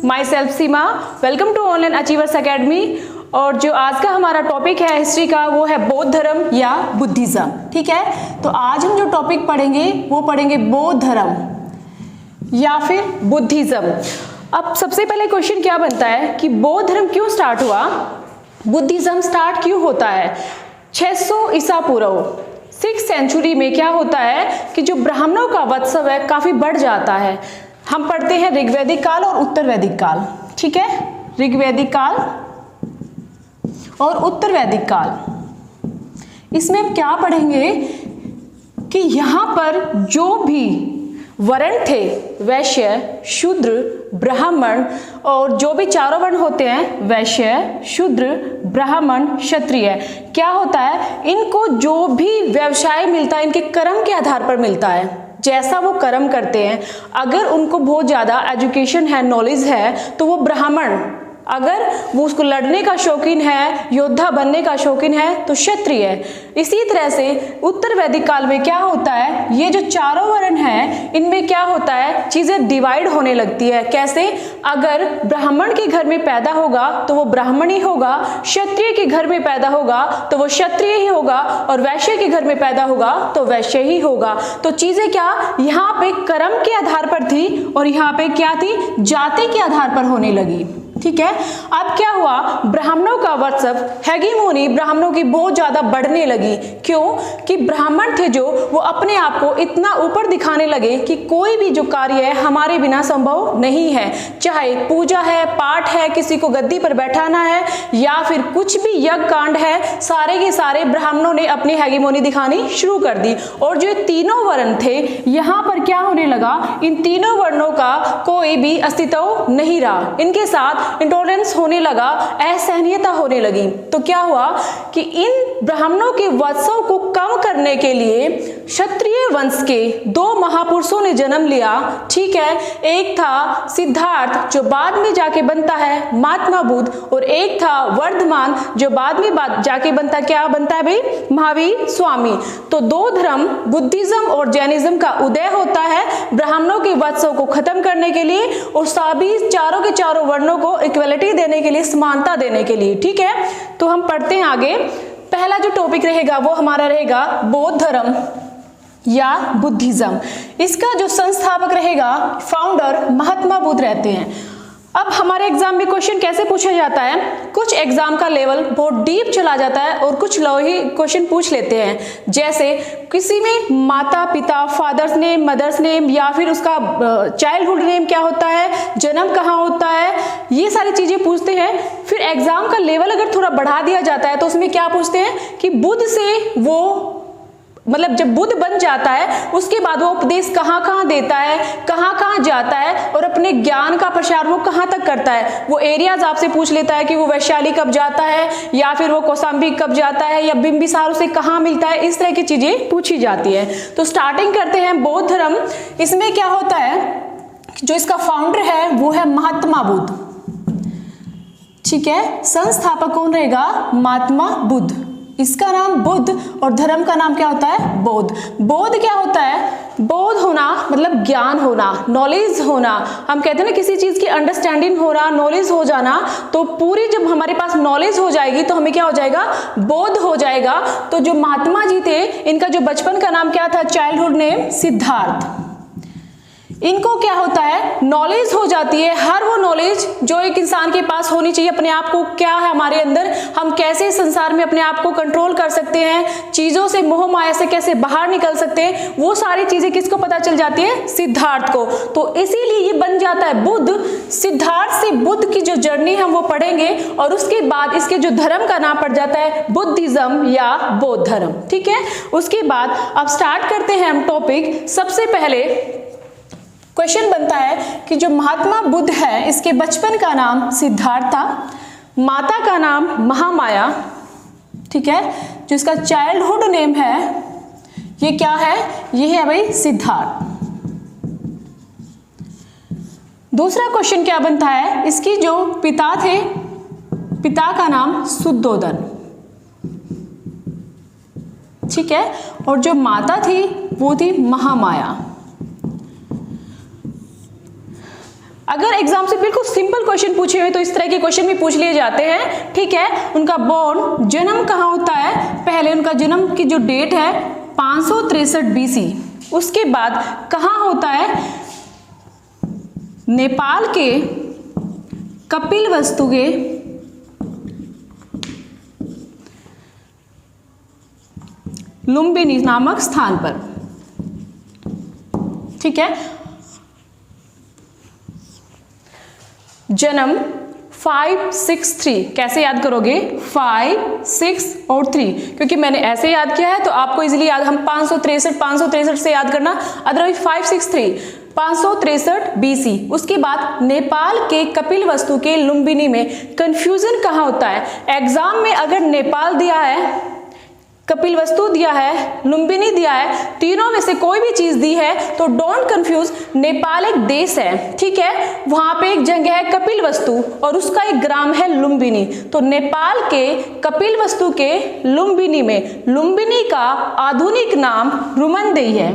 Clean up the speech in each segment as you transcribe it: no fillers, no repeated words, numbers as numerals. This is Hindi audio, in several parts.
My self Seema. Welcome to online achievers academy. और जो आज का हमारा टॉपिक है हिस्ट्री का वो है बौद्ध धर्म या बुद्धिज्म। ठीक है, तो आज हम जो टॉपिक पढ़ेंगे वो पढ़ेंगे बौद्ध धर्म या फिर बुद्धिज्म। अब सबसे पहले क्वेश्चन क्या बनता है कि बौद्ध धर्म क्यों स्टार्ट हुआ, बुद्धिज्म स्टार्ट क्यों होता है। 600 ईसा पूर्व 6th सेंचुरी में क्या होता है कि जो ब्राह्मणों का वत्सव है काफी बढ़ जाता है। हम पढ़ते हैं ऋग्वैदिक काल और उत्तर वैदिक काल। ठीक है, ऋग्वैदिक काल और उत्तर वैदिक काल। इसमें हम क्या पढ़ेंगे कि यहां पर जो भी वर्ण थे, वैश्य, शूद्र, ब्राह्मण, और जो भी चारों वर्ण होते हैं वैश्य, शूद्र, ब्राह्मण, क्षत्रिय, क्या होता है इनको जो भी व्यवसाय मिलता है इनके कर्म के आधार पर मिलता है। जैसा वो कर्म करते हैं, अगर उनको बहुत ज्यादा एजुकेशन है, नॉलेज है, तो वो ब्राह्मण, अगर वो उसको लड़ने का शौकीन है, योद्धा बनने का शौकीन है, तो क्षत्रिय है। इसी तरह से उत्तर वैदिक काल में क्या होता है, ये जो चारों वर्ण हैं इनमें क्या होता है चीजें डिवाइड होने लगती है। कैसे, अगर ब्राह्मण के घर में पैदा होगा तो वो ब्राह्मण ही होगा, क्षत्रिय के घर में पैदा होगा तो वो क्षत्रिय ही होगा, और वैश्य के घर में पैदा होगा तो वैश्य ही होगा। तो चीजें क्या यहाँ पे कर्म के आधार पर थी और यहाँ पे क्या थी, जाति के आधार पर होने लगी। ठीक है, अब क्या हुआ, ब्राह्मणों का वर्चस्व, हेगेमोनी ब्राह्मणों की बहुत ज्यादा बढ़ने लगी। क्यों कि ब्राह्मण थे जो वो अपने आप को इतना ऊपर दिखाने लगे कि कोई भी जो कार्य है हमारे बिना संभव नहीं है। चाहे पूजा है, पाठ है, किसी को गद्दी पर बैठाना है, या फिर कुछ भी यज्ञ कांड है, सारे के सारे ब्राह्मणों ने अपनी हेगेमोनी दिखानी शुरू कर दी। और जो तीनों वर्ण थे यहाँ पर क्या होने लगा, इन तीनों वर्णों का कोई भी अस्तित्व नहीं रहा, इनके साथ इंटॉलरेंस होने लगा, असहनीयता होने लगी। तो क्या हुआ कि इन ब्राह्मणों के वत्सव को कम करने के लिए क्षत्रिय वंश के दो महापुरुषों ने जन्म लिया। ठीक है, एक था सिद्धार्थ जो बाद में जाके बनता है महात्मा बुद्ध, और एक था वर्धमान जो बाद में जाके क्या बनता है भाई, महावीर स्वामी। तो दो धर्म बुद्धिज्म और जैनिज्म का उदय होता है ब्राह्मणों के वत्सव को खत्म करने के लिए और सभी चारों के चारों वर्णों को इक्वलिटी देने के लिए, समानता देने के लिए। ठीक है, तो हम पढ़ते हैं आगे। पहला जो टॉपिक रहेगा वो हमारा रहेगा बौद्ध धर्म या बुद्धिज्म। इसका जो संस्थापक रहेगा, फाउंडर महात्मा बुद्ध रहते हैं। अब हमारे एग्जाम में क्वेश्चन कैसे पूछा जाता है, कुछ एग्जाम का लेवल बहुत डीप चला जाता है और कुछ लो ही क्वेश्चन पूछ लेते हैं। जैसे किसी में माता पिता, फादर्स नेम, मदर्स नेम, या फिर उसका चाइल्डहुड नेम क्या होता है, जन्म कहाँ होता है, ये सारी चीजें पूछते हैं। फिर एग्जाम का लेवल अगर थोड़ा बढ़ा दिया जाता है तो उसमें क्या पूछते हैं कि बुद्ध से वो, मतलब जब बुद्ध बन जाता है उसके बाद वो उपदेश कहाँ कहाँ देता है, कहाँ कहाँ जाता है, और अपने ज्ञान का प्रसार वो कहाँ तक करता है। वो एरियाज आपसे पूछ लेता है कि वो वैशाली कब जाता है, या फिर वो कौशाम्बी कब जाता है, या बिंबिसार उसे कहाँ मिलता है, इस तरह की चीजें पूछी जाती है। तो स्टार्टिंग करते हैं बौद्ध धर्म। इसमें क्या होता है, जो इसका फाउंडर है वो है महात्मा बुद्ध। ठीक है, संस्थापक कौन रहेगा, महात्मा बुद्ध। इसका नाम बुद्ध और धर्म का नाम क्या होता है, बौद्ध। बौद्ध क्या होता है, बौद्ध होना मतलब ज्ञान होना, नॉलेज होना। हम कहते हैं ना किसी चीज की अंडरस्टैंडिंग हो रहा, नॉलेज हो जाना। तो पूरी जब हमारे पास नॉलेज हो जाएगी तो हमें क्या हो जाएगा, बौद्ध हो जाएगा। तो जो महात्मा जी थे इनका जो बचपन का नाम क्या था, चाइल्डहुड नेम सिद्धार्थ। इनको क्या होता है, नॉलेज हो जाती है, हर वो नॉलेज जो एक इंसान के पास होनी चाहिए, अपने आप को क्या है हमारे अंदर, हम कैसे संसार में अपने आप को कंट्रोल कर सकते हैं, चीजों से, मोह माया से कैसे बाहर निकल सकते हैं, वो सारी चीजें किसको पता चल जाती है, सिद्धार्थ को। तो इसीलिए ये बन जाता है बुद्ध। सिद्धार्थ से बुद्ध की जो जर्नी हम वो पढ़ेंगे, और उसके बाद इसके जो धर्म का नाम पड़ जाता है बुद्धिज्म या बौद्ध धर्म। ठीक है, उसके बाद अब स्टार्ट करते हैं हम टॉपिक। सबसे पहले क्वेश्चन बनता है कि जो महात्मा बुद्ध है इसके बचपन का नाम सिद्धार्थ था, माता का नाम महामाया। ठीक है, जो इसका चाइल्डहुड नेम है ये क्या है, ये है भाई सिद्धार्थ। दूसरा क्वेश्चन क्या बनता है, इसकी जो पिता थे, पिता का नाम शुद्धोदन। ठीक है, और जो माता थी वो थी महामाया। अगर एग्जाम से बिल्कुल सिंपल क्वेश्चन पूछे हुए तो इस तरह के क्वेश्चन भी पूछ लिए जाते हैं, ठीक है। उनका बोर्न जन्म कहाँ होता है, पहले उनका जन्म की जो डेट है 563 BC, उसके बाद कहाँ होता है, नेपाल के कपिलवस्तु के लुम्बिनी नामक स्थान पर, ठीक है। जन्म 563, कैसे याद करोगे, 5, 6 और 3, क्योंकि मैंने ऐसे याद किया है तो आपको इजीली याद, हम 563 से याद करना, अदरवाइज 563 BC। उसके बाद नेपाल के कपिलवस्तु के लुम्बिनी में, कंफ्यूजन कहाँ होता है, एग्जाम में अगर नेपाल दिया है, कपिलवस्तु दिया है, लुम्बिनी दिया है, तीनों में से कोई भी चीज दी है तो डोंट कंफ्यूज, नेपाल एक देश है, ठीक है, वहां पे एक जगह है कपिलवस्तु और उसका एक ग्राम है लुम्बिनी। तो नेपाल के कपिलवस्तु के लुम्बिनी में, लुम्बिनी का आधुनिक नाम रुमनदेई है,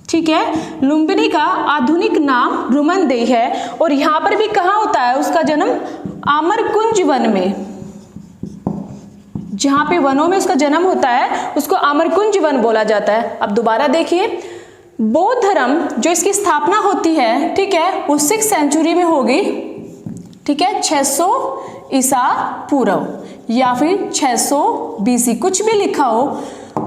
ठीक है, लुम्बिनी का आधुनिक नाम रुमनदेई है। और यहां पर भी कहाँ होता है उसका जन्म, आमरकुंज वन में, जहां पे वनों में उसका जन्म होता है उसको आमरकुंज वन बोला जाता है। अब दोबारा देखिए, बौद्ध धर्म जो इसकी स्थापना होती है, ठीक है, वो 6th सेंचुरी में होगी, ठीक है, 600 ईसा पूर्व या फिर 600 BC, कुछ भी लिखा हो।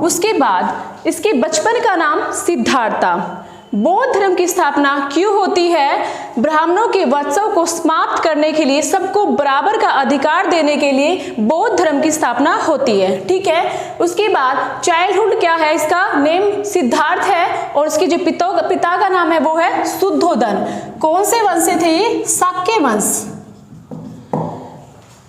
उसके बाद इसके बचपन का नाम सिद्धार्था। बौद्ध धर्म की स्थापना क्यों होती है, ब्राह्मणों के वत्सव को समाप्त करने के लिए, सबको बराबर का अधिकार देने के लिए बौद्ध धर्म की स्थापना होती है, ठीक है। उसके बाद चाइल्डहुड क्या है, इसका नेम सिद्धार्थ है और इसके जो पिता का नाम है वो है शुद्धोदन। कौन से वंश से थे ये, शाक्य वंश।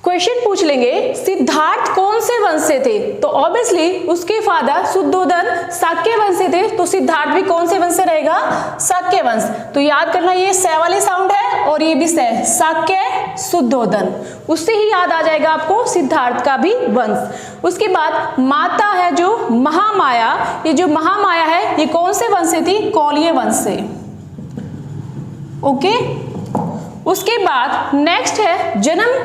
क्वेश्चन पूछ लेंगे सिद्धार्थ कौन से वंश से थे, तो ऑब्वियसली उसके फादर शुद्धोदन शाक्य वंश से थे, तो सिद्धार्थ भी कौन से वंश से रहेगा, शाक्य वंश। तो याद करना, ये स वाली साउंड है और ये भी स, शाक्य शुद्धोदन, उससे ही याद आ जाएगा आपको सिद्धार्थ का भी वंश। उसके बाद माता है जो महामाया, ये जो महामाया है ये कौन से वंश से थी, कौलिय वंश से, ओके। उसके बाद नेक्स्ट है जन्म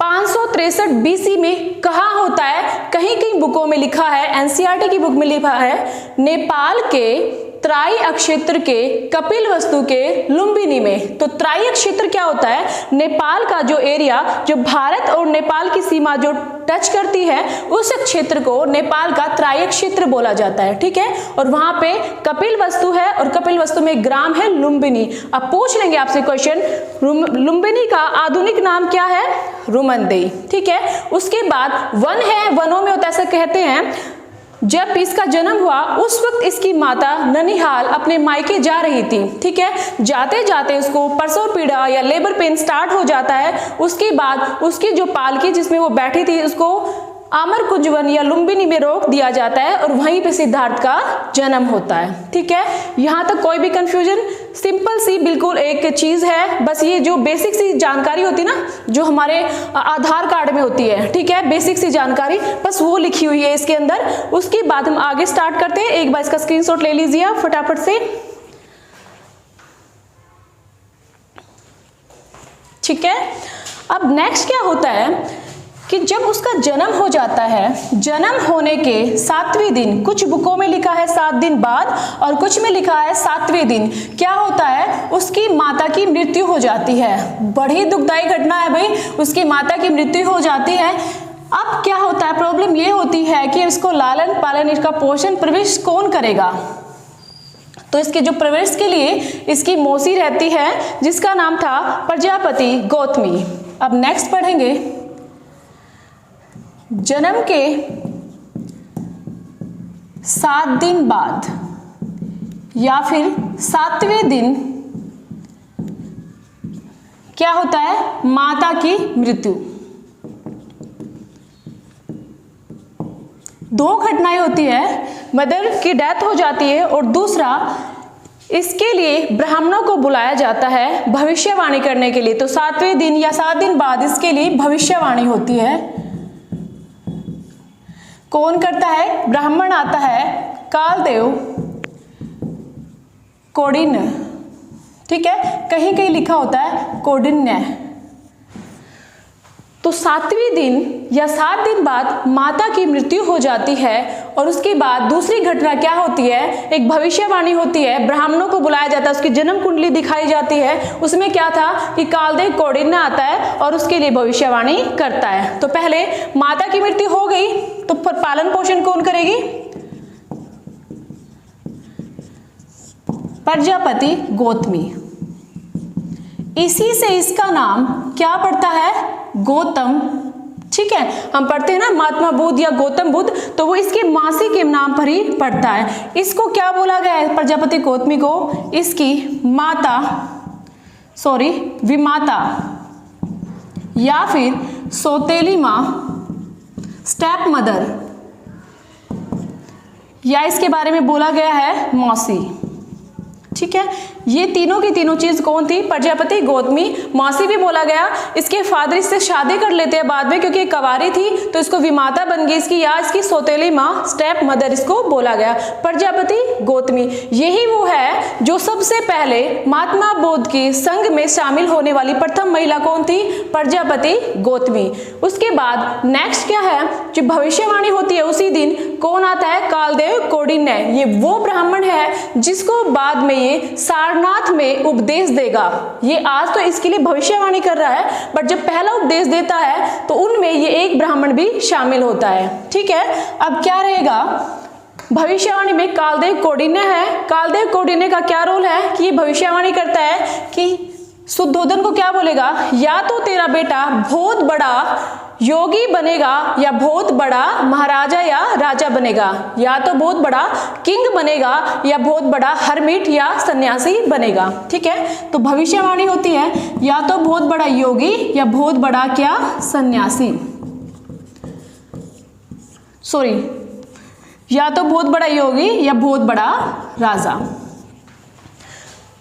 563 BC में कहाँ होता है, कहीं कहीं बुकों में लिखा है, एनसीईआरटी की बुक में लिखा है नेपाल के तराई क्षेत्र के कपिलवस्तु के लुम्बिनी में। तो तराई क्षेत्र क्या होता है, नेपाल का जो एरिया, जो भारत और नेपाल की सीमा जो टच करती है, उस क्षेत्र को नेपाल का तराई क्षेत्र बोला जाता है, ठीक है। और वहां पे कपिलवस्तु है और कपिलवस्तु में ग्राम है लुम्बिनी। अब पूछ लेंगे आपसे क्वेश्चन, लुम्बिनी का आधुनिक नाम क्या है, रुमनदेई, ठीक है। उसके बाद वन है, वनों में होता है, ऐसा कहते हैं जब इसका जन्म हुआ उस वक्त इसकी माता ननिहाल अपने मायके जा रही थी, ठीक है। जाते जाते उसको प्रसव पीड़ा या लेबर पेन स्टार्ट हो जाता है। उसके बाद उसकी जो पालकी जिसमें वो बैठी थी उसको आमरकुंज वन या लुम्बिनी में रोक दिया जाता है और वहीं पे सिद्धार्थ का जन्म होता है, ठीक है। यहाँ तक कोई भी कंफ्यूजन, सिंपल सी बिल्कुल एक चीज है, बस ये जो बेसिक सी जानकारी होती है ना, जो हमारे आधार कार्ड में होती है, ठीक है, बेसिक सी जानकारी, बस वो लिखी हुई है इसके अंदर। उसके बाद हम आगे स्टार्ट करते हैं। एक बार इसका स्क्रीनशॉट ले लीजिए आप फटाफट से, ठीक है। अब नेक्स्ट क्या होता है कि जब उसका जन्म हो जाता है, जन्म होने के 7वें दिन, कुछ बुकों में लिखा है 7 दिन बाद और कुछ में लिखा है 7वें दिन, क्या होता है, उसकी माता की मृत्यु हो जाती है। बड़ी दुखदायी घटना है भाई, उसकी माता की मृत्यु हो जाती है। अब क्या होता है, प्रॉब्लम ये होती है कि इसको लालन पालन, इसका पोषण परवरिश कौन करेगा। तो इसके जो परवरिश के लिए इसकी मौसी रहती है जिसका नाम था प्रजापति गौतमी। अब नेक्स्ट पढ़ेंगे, जन्म के 7 दिन बाद या फिर 7वें दिन क्या होता है, माता की मृत्यु। 2 घटनाएं होती है, मदर की डेथ हो जाती है और दूसरा इसके लिए ब्राह्मणों को बुलाया जाता है भविष्यवाणी करने के लिए। तो 7वें दिन या 7 दिन बाद इसके लिए भविष्यवाणी होती है। कौन करता है, ब्राह्मण आता है, कालदेव कोडिन, ठीक है, कहीं कहीं लिखा होता है कौंडिन्य। तो 7वें दिन या 7 दिन बाद माता की मृत्यु हो जाती है और उसके बाद दूसरी घटना क्या होती है, एक भविष्यवाणी होती है, ब्राह्मणों को बुलाया जाता है, उसकी जन्म कुंडली दिखाई जाती है। उसमें क्या था कि कालदेव कौंडिन्य आता है और उसके लिए भविष्यवाणी करता है। तो पहले माता की मृत्यु हो गई तो पालन पोषण कौन करेगी, प्रजापति गौतमी। इसी से इसका नाम क्या पड़ता है, गौतम। ठीक है, हम पढ़ते हैं ना महात्मा बुद्ध या गौतम बुद्ध, तो वो इसके मासी के नाम पर ही पड़ता है। इसको क्या बोला गया है, प्रजापति गौतमी को इसकी विमाता या फिर सौतेली माँ, स्टेप मदर, या इसके बारे में बोला गया है मौसी। ठीक है, ये तीनों की तीनों चीज कौन थी, प्रजापति गौतमी। मौसी भी बोला गया, इसके फादर इससे शादी कर लेते हैं बाद में, क्योंकि कवारी थी तो इसको विमाता बन गई इसकी, या इसकी सौतेली माँ, स्टेप मदर इसको बोला गया। प्रजापति गौतमी यही वो है जो सबसे पहले महात्मा बुद्ध के संघ में शामिल होने वाली प्रथम महिला कौन थी, प्रजापति गौतमी। उसके बाद नेक्स्ट क्या है, जो भविष्यवाणी होती है उसी दिन कौन आता है, कालदेव कौंडिन्य। ये वो ब्राह्मण है जिसको बाद में सारनाथ में उपदेश देगा। ये आज तो इसके लिए भविष्यवाणी कर रहा है, बट जब पहला उपदेश देता है तो उनमें ये एक ब्राह्मण भी शामिल होता है। ठीक है, अब क्या रहेगा, भविष्यवाणी में कालदेव कौंडिन्य है। कालदेव कौंडिन्य का क्या रोल है कि ये भविष्यवाणी करता है कि शुद्धोधन को क्या बोलेगा, या तो तेरा बेटा बहुत बड़ा योगी बनेगा या बहुत बड़ा महाराजा या राजा बनेगा, या तो बहुत बड़ा किंग बनेगा या बहुत बड़ा हरमिट या सन्यासी बनेगा। ठीक है, तो भविष्यवाणी होती है या तो बहुत बड़ा योगी या बहुत बड़ा क्या, सन्यासी, या तो बहुत बड़ा योगी या बहुत बड़ा राजा।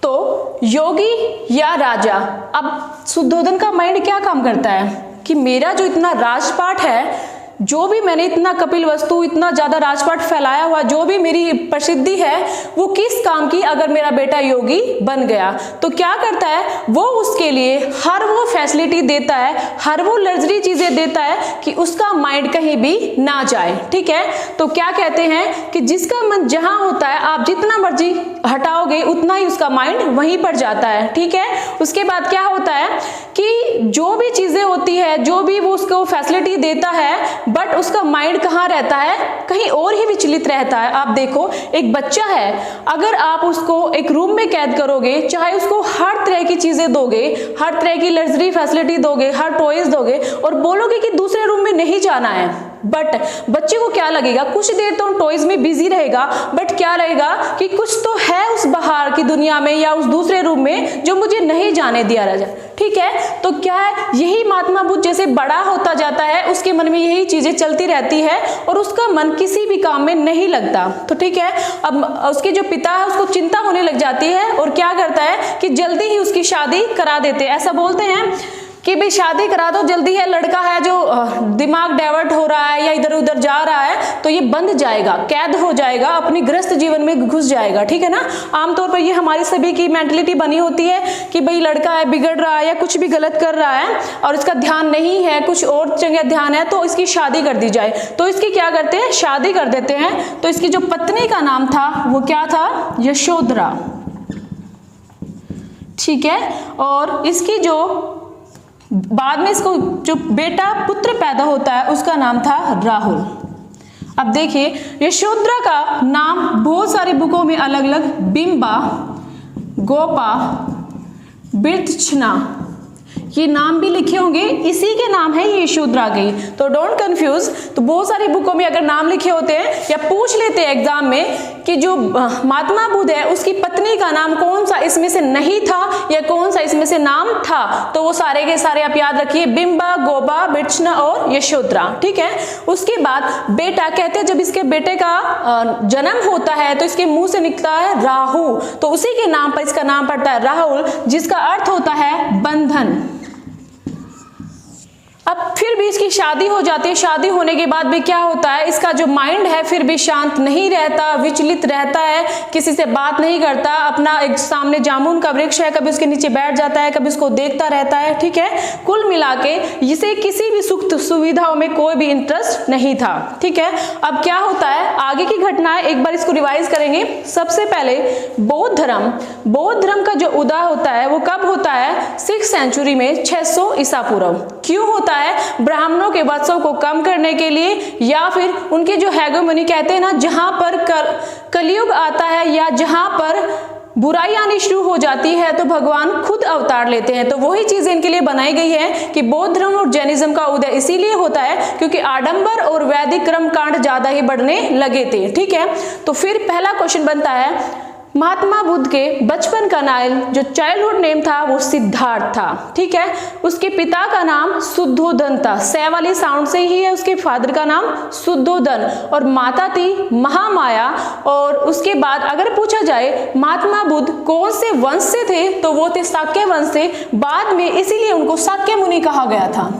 तो योगी या राजा, अब शुद्धोधन का माइंड क्या काम करता है कि मेरा जो इतना राजपाट है, जो भी मैंने इतना कपिल वस्तु, इतना ज्यादा राजपाट फैलाया हुआ, जो भी मेरी प्रसिद्धि है, वो किस काम की अगर मेरा बेटा योगी बन गया। तो क्या करता है वो, उसके लिए हर वो फैसिलिटी देता है, हर वो लग्जरी चीजें देता है कि उसका माइंड कहीं भी ना जाए। ठीक है, तो क्या कहते हैं कि जिसका मन जहां होता है, आप जितना मर्जी हटाओगे उतना ही उसका माइंड वहीं पर जाता है। ठीक है, उसके बाद क्या होता है कि जो भी चीजें होती है, जो भी वो उसको फैसिलिटी देता है, बट उसका माइंड कहाँ रहता है, कहीं और ही विचलित रहता है। आप देखो, एक बच्चा है, अगर आप उसको एक रूम में कैद करोगे, चाहे उसको हर तरह की चीजें दोगे, हर तरह की लग्जरी फैसिलिटी दोगे, हर टॉयज दोगे और बोलोगे कि दूसरे रूम में नहीं जाना है, बट बच्चे को क्या लगेगा, कुछ देर तो टॉयज में बिजी रहेगा, बट क्या रहेगा कि कुछ तो है उस बाहर की दुनिया में या उस दूसरे रूम में जो मुझे नहीं जाने दिया रह जाए। ठीक है, तो क्या है, यही महात्मा बुद्ध जैसे बड़ा होता जाता है, उसके मन में यही चीजें चलती रहती है और उसका मन किसी भी काम में नहीं लगता। तो ठीक है, अब उसके जो पिता है उसको चिंता होने लग जाती है और क्या करता है कि जल्दी ही उसकी शादी करा देते हैं। ऐसा बोलते हैं कि भाई शादी करा दो जल्दी, है लड़का है जो दिमाग डाइवर्ट हो रहा है या इधर उधर जा रहा है तो ये बंध जाएगा, कैद हो जाएगा, अपनी ग्रस्त जीवन में घुस जाएगा। ठीक है ना, आमतौर पर ये हमारी सभी की मेंटलिटी बनी होती है कि भाई लड़का है, बिगड़ रहा है या कुछ भी गलत कर रहा है और इसका ध्यान नहीं है, कुछ और जगह ध्यान है, तो इसकी शादी कर दी जाए। तो इसकी क्या करते हैं, शादी कर देते हैं। तो इसकी जो पत्नी का नाम था वो क्या था, यशोधरा। ठीक है, और इसकी जो बाद में इसको जो बेटा पुत्र पैदा होता है उसका नाम था राहुल। अब देखिए, यशोधरा का नाम बहुत सारी बुकों में अलग अलग, बिंबा, गोपा, बिरच्छना, ये नाम भी लिखे होंगे, इसी के नाम है ये यशोधरा गई, तो डोंट कंफ्यूज। तो बहुत सारी बुकों में अगर नाम लिखे होते हैं या पूछ लेते हैं एग्जाम में कि जो महात्मा बुद्ध है उसकी पत्नी का नाम कौन सा इसमें से नहीं था या कौन सा इसमें से नाम था, तो वो सारे के सारे आप याद रखिए, बिंबा, गोपा, बिरच्छना और यशोधरा। ठीक है, उसके बाद बेटा कहते हैं, जब इसके बेटे का जन्म होता है तो इसके मुंह से निकलता है राहु, तो उसी के नाम पर इसका नाम पड़ता है राहुल, जिसका अर्थ होता है बंधन। अब फिर भी इसकी शादी हो जाती है। शादी होने के बाद भी क्या होता है, इसका जो माइंड है फिर भी शांत नहीं रहता, विचलित रहता है, किसी से बात नहीं करता, अपना एक सामने जामुन का वृक्ष है, कभी उसके नीचे बैठ जाता है, कभी उसको देखता रहता है। ठीक है, कुल मिला के इसे किसी भी सुख सुविधाओं में कोई भी इंटरेस्ट नहीं था। ठीक है, अब क्या होता है, आगे की घटनाएं एक बार इसको रिवाइज करेंगे। सबसे पहले बौद्ध धर्म का जो उदय होता है वो कब होता है, 6th सेंचुरी में, 600 ईसा पूर्व। क्यों होता है, ब्राह्मणों के वत्सों को कम करने के लिए, या फिर उनके जो हेगेमनी कहते हैं ना, जहां पर कलयुग आता है या जहां पर बुराई आनी शुरू हो जाती है तो भगवान खुद अवतार लेते हैं। तो वही चीज इनके लिए बनाई गई है कि बौद्ध धर्म और जैनिज्म का उदय इसीलिए होता है क्योंकि आडंबर और वैदिक कर्म कांड ज्यादा ही बढ़ने लगे थे। ठीक है, तो फिर पहला क्वेश्चन बनता है, महात्मा बुद्ध के बचपन का नाम, जो चाइल्डहुड नेम था वो सिद्धार्थ था। ठीक है, उसके पिता का नाम शुद्धोधन था, सै वाली साउंड से ही है उसके फादर का नाम शुद्धोधन, और माता थी महामाया। और उसके बाद अगर पूछा जाए महात्मा बुद्ध कौन से वंश से थे, तो वो थे शाक्य वंश से, बाद में इसीलिए उनको शाक्य मुनि कहा गया था।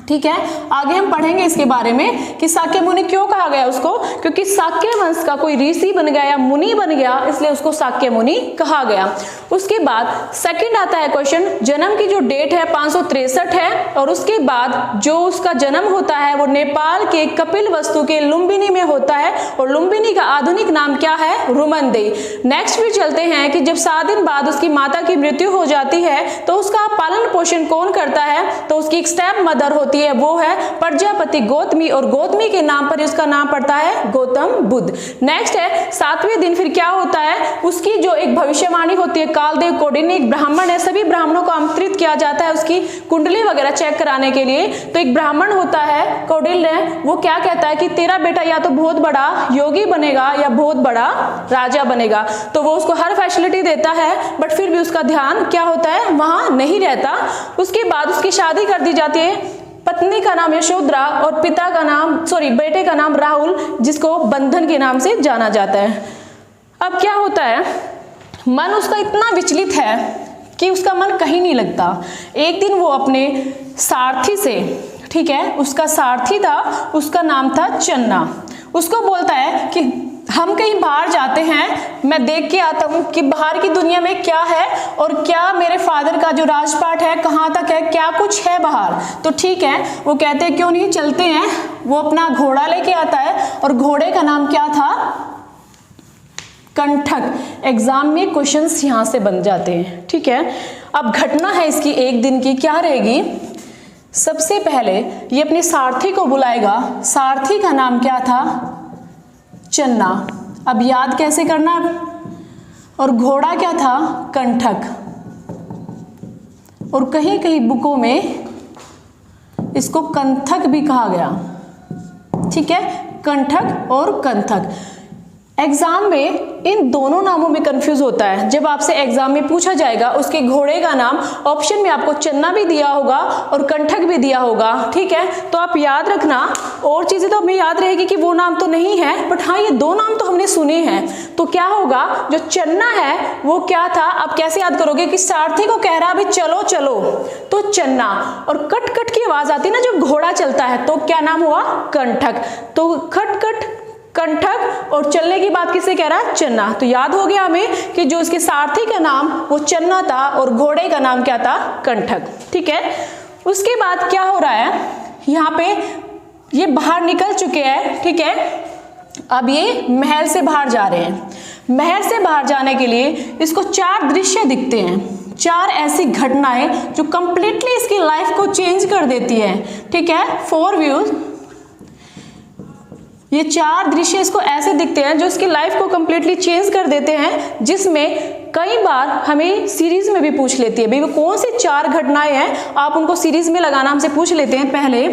ठीक है, आगे हम पढ़ेंगे इसके बारे में कि शाक्य मुनि क्यों कहा गया उसको, क्योंकि शाक्य वंश का कोई ऋषि बन गया या मुनि बन गया, इसलिए उसको शाक्य मुनि कहा गया। उसके बाद सेकंड आता है क्वेश्चन, जन्म की जो डेट है 563 है, और उसके बाद जो उसका जन्म होता है वो नेपाल के कपिलवस्तु के लुम्बिनी में होता है, और लुम्बिनी का आधुनिक नाम क्या है, रुमनदेई। नेक्स्ट फिर चलते हैं कि जब 7 दिन बाद उसकी माता की मृत्यु हो जाती है तो उसका पालन पोषण कौन करता है, तो उसकी एक स्टेप मदर होती है, वो है प्रजापति गौतमी, और गौतमी के नाम पर उसका नाम पड़ता है गौतम बुद्ध। नेक्स्ट है 7वें दिन फिर क्या होता है, उसकी जो एक भविष्यवाणी होती है, कालदेव कौंडिन्य एक ब्राह्मण है, सभी ब्राह्मणों को आमंत्रित किया जाता है उसकी कुंडली वगैरह चेक कराने के लिए। तो एक ब्राह्मण होता है कौंडिन्य, वो क्या कहता है कि तेरा बेटा या तो बहुत बड़ा योगी बनेगा या बहुत बड़ा राजा बनेगा। तो वो उसको हर फैसिलिटी देता है, बट फिर भी उसका ध्यान क्या होता है, वहां नहीं रहता। उसके बाद उसकी शादी कर दी जाती है, पत्नी का नाम यशोधरा और बेटे का नाम राहुल, जिसको बंधन के नाम से जाना जाता है। अब क्या होता है, मन उसका इतना विचलित है कि उसका मन कहीं नहीं लगता। एक दिन वो अपने सारथी से, ठीक है, उसका सारथी था, उसका नाम था चन्ना, उसको बोलता है कि हम कहीं बाहर जाते हैं, मैं देख के आता हूँ कि बाहर की दुनिया में क्या है और क्या मेरे फादर का जो राजपाट है कहाँ तक है, क्या कुछ है बाहर। तो ठीक है, वो कहते हैं क्यों नहीं चलते हैं। वो अपना घोड़ा लेके आता है, और घोड़े का नाम क्या था, कंठक। एग्जाम में क्वेश्चंस यहाँ से बन जाते हैं। ठीक है, अब घटना है इसकी एक दिन की, क्या रहेगी, सबसे पहले ये अपने सारथी को बुलाएगा, सारथी का नाम क्या था, चन्ना। अब याद कैसे करना, और घोड़ा क्या था, कंठक, और कहीं कहीं बुकों में इसको कंथक भी कहा गया। ठीक है, कंठक और कंथक। एग्जाम में इन दोनों नामों में कंफ्यूज होता है। जब आपसे एग्जाम में पूछा जाएगा उसके घोड़े का नाम, ऑप्शन में आपको चन्ना भी दिया होगा और कंठक भी दिया होगा। ठीक है, तो आप याद रखना, और चीजें तो हमें याद रहेगी कि वो नाम तो नहीं है, बट हाँ ये दो नाम तो हमने सुने हैं। तो क्या होगा, जो चन्ना है वो क्या था, आप कैसे याद करोगे कि सारथी को कह रहा अभी चलो चलो, तो चन्ना, और कट कट की आवाज आती है ना जब घोड़ा चलता है, तो क्या नाम हुआ, कंठक। तो खट खट कंठक, और चलने की बात किसे कह रहा है, चन्ना। तो याद हो गया हमें कि जो इसके सारथी का नाम वो चन्ना था और घोड़े का नाम क्या था, कंठक। ठीक है, उसके बाद क्या हो रहा है, यहाँ पे ये बाहर निकल चुके हैं। ठीक है, अब ये महल से बाहर जा रहे हैं। महल से बाहर जाने के लिए इसको 4 दृश्य दिखते हैं, 4 ऐसी घटनाएं जो कंप्लीटली इसकी लाइफ को चेंज कर देती है। ठीक है, 4 व्यूज, ये 4 दृश्य इसको ऐसे दिखते हैं जो इसकी लाइफ को कंप्लीटली चेंज कर देते हैं, जिसमें कई बार हमें सीरीज में भी पूछ लेती है भाई वो कौन सी 4 घटनाएं हैं, आप उनको सीरीज में लगाना हमसे पूछ लेते हैं। पहले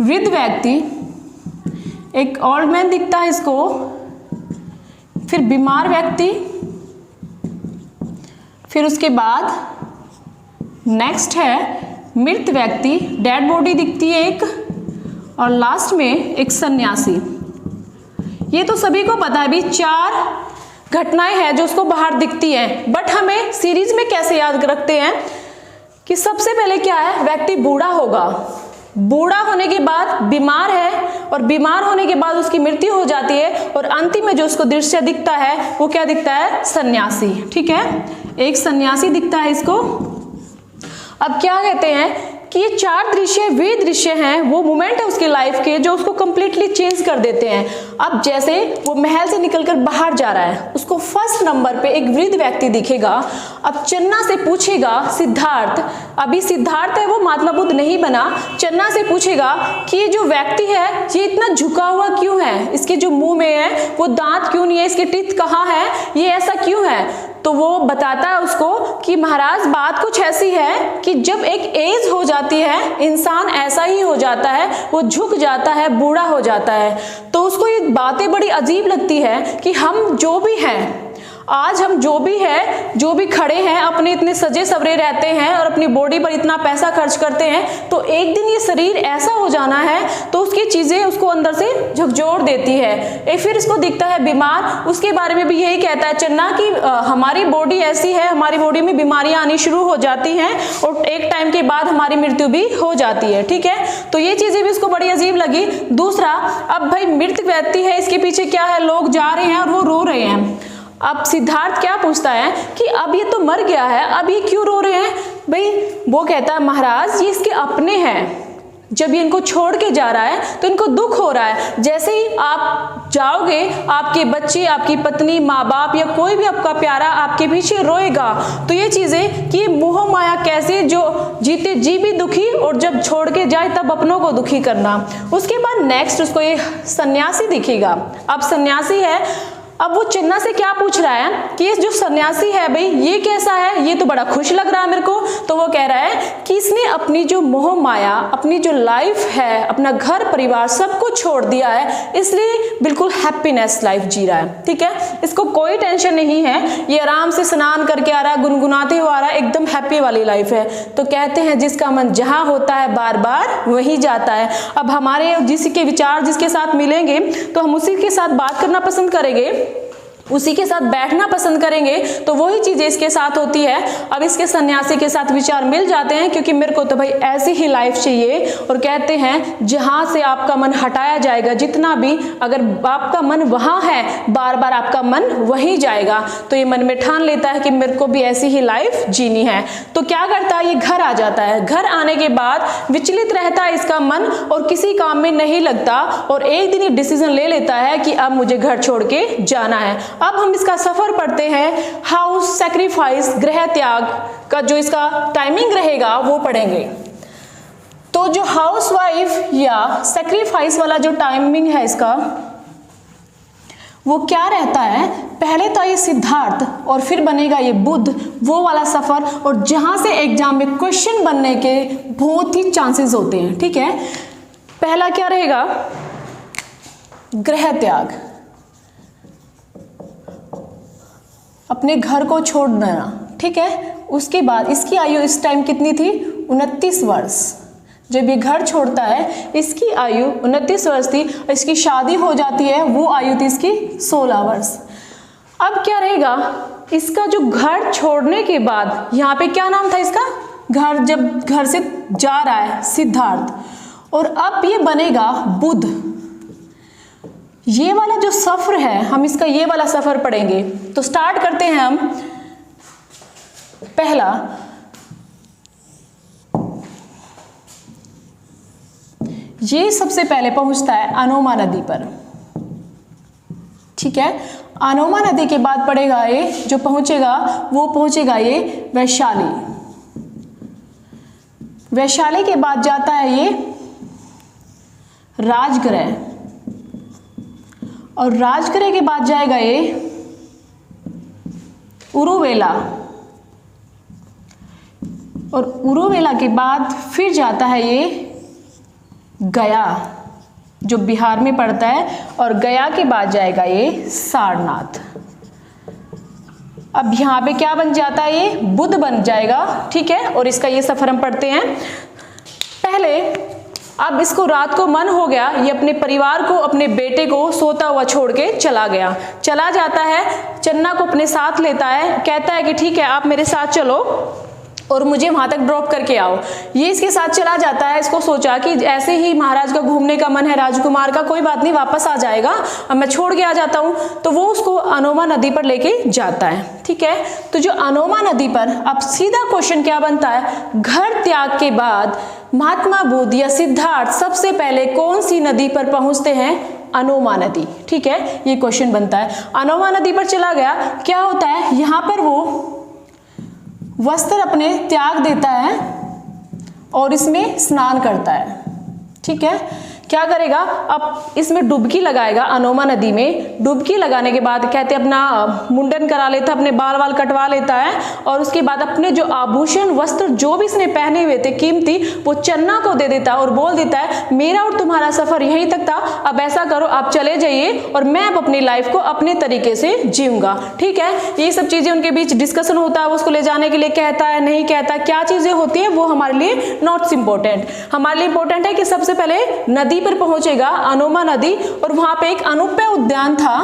वृद्ध व्यक्ति, एक ओल्ड मैन दिखता है इसको, फिर बीमार व्यक्ति, फिर उसके बाद नेक्स्ट है मृत व्यक्ति, डेड बॉडी दिखती है एक, और लास्ट में एक सन्यासी। ये तो सभी को पता है भी 4 घटनाएं हैं जो उसको बाहर दिखती हैं, बट हमें सीरीज में कैसे याद रखते हैं, कि सबसे पहले क्या है, व्यक्ति बूढ़ा होगा, बूढ़ा होने के बाद बीमार है, और बीमार होने के बाद उसकी मृत्यु हो जाती है, और अंतिम में जो उसको दृश्य दिखता है वो क्या दिखता है, सन्यासी। ठीक है, एक सन्यासी दिखता है इसको। अब क्या कहते हैं कि ये 4 दृश्य वे दृश्य हैं, वो मोमेंट है उसकी लाइफ के जो उसको कंप्लीटली चेंज कर देते हैं। अब जैसे वो महल से निकलकर बाहर जा रहा है, उसको फर्स्ट नंबर पे एक वृद्ध व्यक्ति दिखेगा। अब चन्ना से पूछेगा सिद्धार्थ, अभी सिद्धार्थ है वो महात्मा बुद्ध नहीं बना, चन्ना से पूछेगा कि ये जो व्यक्ति है ये इतना झुका हुआ क्यों है, इसके जो मुंह में है वो दांत क्यों नहीं है, इसके टीथ कहाँ है, ये ऐसा क्यों है। तो वो बताता है उसको कि महाराज बात कुछ ऐसी है कि जब एक एज हो जाती है इंसान ऐसा ही हो जाता है, वो झुक जाता है, बूढ़ा हो जाता है। तो उसको ये बातें बड़ी अजीब लगती है कि हम जो भी हैं, आज हम जो भी है, जो भी खड़े हैं, अपने इतने सजे सवरे रहते हैं और अपनी बॉडी पर इतना पैसा खर्च करते हैं, तो एक दिन ये शरीर ऐसा हो जाना है तो उसकी चीजें उसको अंदर से झकझोर देती है। एक फिर इसको दिखता है बीमार, उसके बारे में भी यही कहता है चन्ना कि हमारी बॉडी ऐसी है, हमारी बॉडी में बीमारियां आनी शुरू हो जाती हैं और एक टाइम के बाद हमारी मृत्यु भी हो जाती है। ठीक है, तो ये चीजें भी उसको बड़ी अजीब लगी। दूसरा, अब भाई मृत व्यक्ति है, इसके पीछे क्या है, लोग जा रहे हैं और वो रो रहे हैं। अब सिद्धार्थ क्या पूछता है कि अब ये तो मर गया है, अब ये क्यों रो रहे हैं। भाई वो कहता है महाराज ये इसके अपने हैं, जब ये इनको छोड़ के जा रहा है तो इनको दुख हो रहा है। जैसे ही आप जाओगे आपके बच्चे, आपकी पत्नी, माँ बाप या कोई भी आपका प्यारा आपके पीछे रोएगा। तो ये चीजें कि मोह माया कैसे जो जीते जी भी दुखी और जब छोड़ के जाए तब अपनों को दुखी करना। उसके बाद नेक्स्ट उसको ये सन्यासी दिखेगा। अब सन्यासी है, अब वो चन्ना से क्या पूछ रहा है कि ये जो सन्यासी है भाई ये कैसा है, ये तो बड़ा खुश लग रहा है मेरे को। तो वो कह रहा है कि इसने अपनी जो मोह माया, अपनी जो लाइफ है, अपना घर परिवार सब कुछ छोड़ दिया है, इसलिए बिल्कुल हैप्पीनेस लाइफ जी रहा है। ठीक है, इसको कोई टेंशन नहीं है, ये आराम से स्नान करके आ रहा है, गुनगुनाते हुए आ रहा है, एकदम हैप्पी वाली लाइफ है। तो कहते हैं जिसका मन जहां होता है बार बार वहीं जाता है। अब हमारे जिसके विचार जिसके साथ मिलेंगे तो हम उसी के साथ बात करना पसंद करेंगे, उसी के साथ बैठना पसंद करेंगे, तो वही चीजें इसके साथ होती है। अब इसके सन्यासी के साथ विचार मिल जाते हैं क्योंकि मेरे को तो भाई ऐसी ही लाइफ चाहिए। और कहते हैं जहां से आपका मन हटाया जाएगा, जितना भी अगर आपका मन वहां है बार बार आपका मन वहीं जाएगा। तो ये मन में ठान लेता है कि मेरे को भी ऐसी ही लाइफ जीनी है। तो क्या करता है, ये घर आ जाता है। घर आने के बाद विचलित रहता है इसका मन और किसी काम में नहीं लगता, और एक दिन ये डिसीजन ले लेता है कि अब मुझे घर छोड़ के जाना है। अब हम इसका सफर पढ़ते हैं, हाउस सैक्रिफाइस, गृह त्याग का जो इसका टाइमिंग रहेगा वो पढ़ेंगे। तो जो हाउसवाइफ या सैक्रिफाइस वाला जो टाइमिंग है इसका, वो क्या रहता है, पहले तो ये सिद्धार्थ और फिर बनेगा ये बुद्ध, वो वाला सफर, और जहां से एग्जाम में क्वेश्चन बनने के बहुत ही चांसेस होते हैं। ठीक है, पहला क्या रहेगा, गृह त्याग, अपने घर को छोड़ देना। ठीक है, उसके बाद इसकी आयु इस टाइम कितनी थी, 29 वर्ष। जब ये घर छोड़ता है इसकी आयु 29 वर्ष थी, इसकी शादी हो जाती है वो आयु थी इसकी 16 वर्ष। अब क्या रहेगा, इसका जो घर छोड़ने के बाद, यहाँ पे क्या नाम था इसका, घर जब घर से जा रहा है सिद्धार्थ, और अब ये बनेगा बुद्ध। ये वाला जो सफर है हम इसका ये वाला सफर पढ़ेंगे। तो स्टार्ट करते हैं हम। पहला, ये सबसे पहले पहुंचता है अनोमा नदी पर। ठीक है, अनोमा नदी के बाद पड़ेगा ये जो पहुंचेगा, वो पहुंचेगा ये वैशाली। वैशाली के बाद जाता है ये राजगृह, और राजगृह के बाद जाएगा ये उरुवेला, और उरुवेला के बाद फिर जाता है ये गया जो बिहार में पड़ता है, और गया के बाद जाएगा ये सारनाथ। अब यहाँ पे क्या बन जाता है, ये बुद्ध बन जाएगा। ठीक है, और इसका ये सफर हम पढ़ते हैं। पहले अब इसको रात को मन हो गया, ये अपने परिवार को, अपने बेटे को सोता हुआ छोड़ के चला गया। चला जाता है, चन्ना को अपने साथ लेता है, कहता है कि ठीक है आप मेरे साथ चलो। और मुझे वहां तक ड्रॉप करके आओ। ये इसके साथ चला जाता है। इसको सोचा कि ऐसे ही महाराज का घूमने का मन है, राजकुमार का, कोई बात नहीं वापस आ जाएगा, अब मैं छोड़ के आ जाता हूँ। तो वो उसको अनोमा नदी पर लेके जाता है। ठीक है, तो जो अनोमा नदी पर अब सीधा क्वेश्चन क्या बनता है, घर त्याग के बाद महात्मा बुद्ध या सिद्धार्थ सबसे पहले कौन सी नदी पर पहुंचते हैं, अनोमा नदी। ठीक है, ये क्वेश्चन बनता है। अनोमा नदी पर चला गया, क्या होता है यहाँ पर वो वस्त्र अपने त्याग देता है और इसमें स्नान करता है। ठीक है, क्या करेगा, अब इसमें डुबकी लगाएगा अनोमा नदी में। डुबकी लगाने के बाद कहते अपना मुंडन करा लेता है, अपने बाल वाल कटवा लेता है और उसके बाद अपने जो आभूषण वस्त्र जो भी इसने पहने हुए थे कीमती, वो चन्ना को दे देता है और बोल देता है मेरा और तुम्हारा सफर यहीं तक था, अब ऐसा करो आप चले जाइए और मैं अब अपनी लाइफ को अपने तरीके से जीऊंगा। ठीक है, ये सब चीजें उनके बीच डिस्कशन होता है, वो उसको ले जाने के लिए कहता है नहीं कहता, क्या चीजें होती है वो हमारे लिए नॉट इम्पोर्टेंट। हमारे लिए इंपॉर्टेंट है कि सबसे पहले नदी पर पहुंचेगा, अनोमा नदी, और वहां पे एक अनुप्य उद्यान था,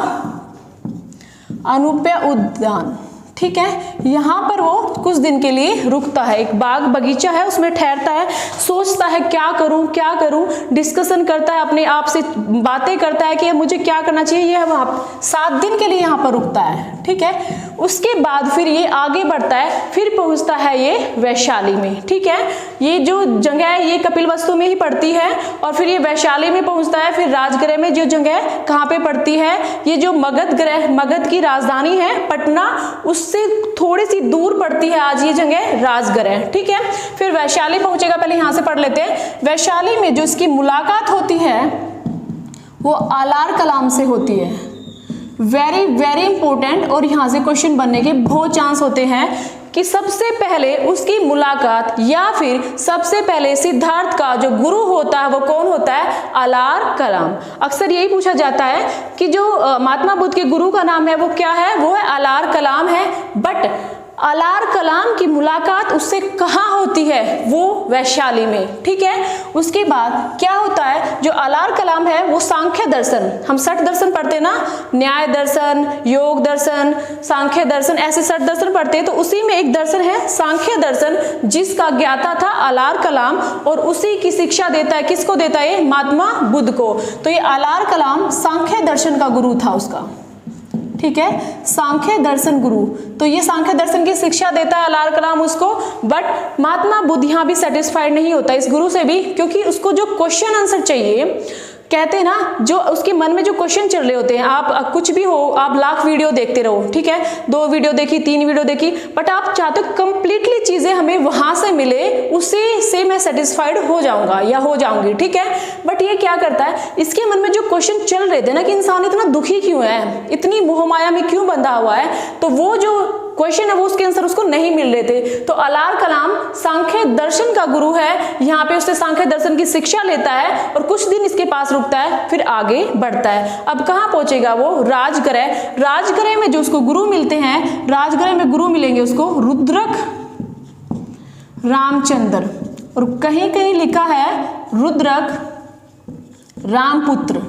अनुप्य उद्यान। ठीक है, यहाँ पर वो कुछ दिन के लिए रुकता है, एक बाग बगीचा है उसमें ठहरता है, सोचता है क्या करूं क्या करूं, डिस्कशन करता है, अपने आप से बातें करता है कि मुझे क्या करना चाहिए। ये वहां 7 दिन के लिए यहाँ पर रुकता है। ठीक है, उसके बाद फिर ये आगे बढ़ता है, फिर पहुंचता है ये वैशाली में। ठीक है, ये जो जगह है ये कपिलवस्तु में ही पड़ती है और फिर ये वैशाली में पहुंचता है। फिर राजगृह में जो जगह कहाँ पे पड़ती है, ये जो मगध की राजधानी है पटना, उससे थोड़ी सी दूर पड़ती है आज ये जगह राजगृह। ठीक है, फिर वैशाली पहुंचेगा, पहले यहां से पढ़ लेते हैं। वैशाली में जो इसकी मुलाकात होती है वो आलार कलाम से होती है, वेरी वेरी इंपॉर्टेंट, और यहां से क्वेश्चन बनने के बहुत चांस होते हैं कि सबसे पहले उसकी मुलाकात या फिर सबसे पहले सिद्धार्थ का जो गुरु होता है वो कौन होता है, आलार कलाम। अक्सर यही पूछा जाता है कि जो महात्मा बुद्ध के गुरु का नाम है वो क्या है, वो है आलार कलाम है, बट आलार कलाम की मुलाकात उससे कहाँ होती है, वो वैशाली में। ठीक है, उसके बाद क्या होता है, जो आलार कलाम है वो सांख्य दर्शन, हम 60 दर्शन पढ़ते ना, न्याय दर्शन, योग दर्शन, सांख्य दर्शन, ऐसे 60 दर्शन पढ़ते हैं, तो उसी में एक दर्शन है सांख्य दर्शन, जिसका ज्ञाता था आलार कलाम और उसी की शिक्षा देता है, किसको देता है, महात्मा बुद्ध को। तो ये आलार कलाम सांख्य दर्शन का गुरु था उसका। ठीक है, सांख्य दर्शन गुरु, तो ये सांख्य दर्शन की शिक्षा देता है आलार कलाम उसको, बट महात्मा बुद्ध यहाँ भी सेटिस्फाइड नहीं होता इस गुरु से भी, क्योंकि उसको जो क्वेश्चन आंसर चाहिए, कहते हैं ना जो उसके मन में जो क्वेश्चन चल रहे होते हैं, आप कुछ भी हो, आप लाख वीडियो देखते रहो, ठीक है, 2 वीडियो देखी, 3 वीडियो देखी, बट आप चाहते हो कंप्लीटली चीजें हमें वहां से मिले, उसी से मैं सेटिस्फाइड हो जाऊंगा या हो जाऊंगी। ठीक है, बट ये क्या करता है, इसके मन में जो क्वेश्चन चल रहे थे ना कि इंसान इतना दुखी क्यों है, इतनी मोहमाया में क्यों बंधा हुआ है, तो वो जो क्वेश्चन है वो उसके आंसर उसको नहीं मिल रहे थे। तो आलार कलाम सांख्य दर्शन का गुरु है, यहाँ पे उससे सांख्य दर्शन की शिक्षा लेता है और कुछ दिन इसके पास रुकता है, फिर आगे बढ़ता है। अब कहाँ पहुंचेगा वो, राजगृह। राजगृह में जो उसको गुरु मिलते हैं, राजगृह में गुरु मिलेंगे उसको रुद्रक रामचंद्र, और कहीं कहीं लिखा है रुद्रक रामपुत्र।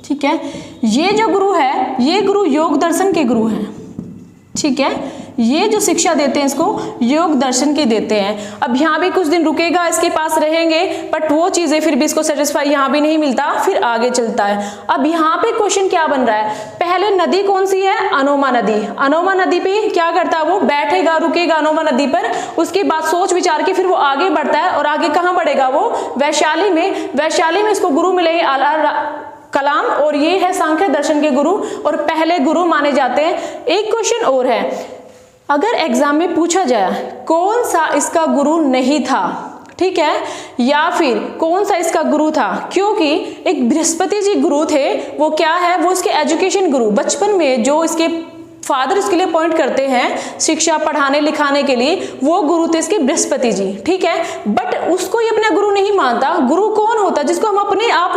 ठीक है, ये जो गुरु है ये गुरु योग दर्शन के गुरु हैं। ठीक है, ये जो शिक्षा देते हैं इसको योग दर्शन के देते हैं। अब यहाँ भी कुछ दिन रुकेगा, इसके पास रहेंगे, बट वो चीजें फिर भी इसको सेटिस्फाई यहाँ भी नहीं मिलता, फिर आगे चलता है। अब यहाँ पे क्वेश्चन क्या बन रहा है, पहले नदी कौन सी है, अनोमा नदी। अनोमा नदी पे क्या करता है वो, बैठेगा, रुकेगा अनोमा नदी पर, उसके बाद सोच विचार के फिर वो आगे बढ़ता है, और आगे कहाँ बढ़ेगा वो, वैशाली में। वैशाली में इसको गुरु मिलेंगे आलार कलाम, और ये है सांख्य दर्शन के गुरु और पहले गुरु माने जाते हैं। एक क्वेश्चन और है, अगर एग्जाम में पूछा जाए कौन सा इसका गुरु नहीं था, ठीक है, या फिर कौन सा इसका गुरु था, क्योंकि एक बृहस्पति जी गुरु थे, वो क्या है, वो इसके एजुकेशन गुरु, बचपन में जो इसके फादर इसके लिए पॉइंट करते हैं शिक्षा पढ़ाने लिखाने के लिए, वो गुरु थे इसके बृहस्पति जी। ठीक है, बट उसको ये अपना गुरु नहीं मानता। गुरु कौन होता है, जिसको हम अपने आप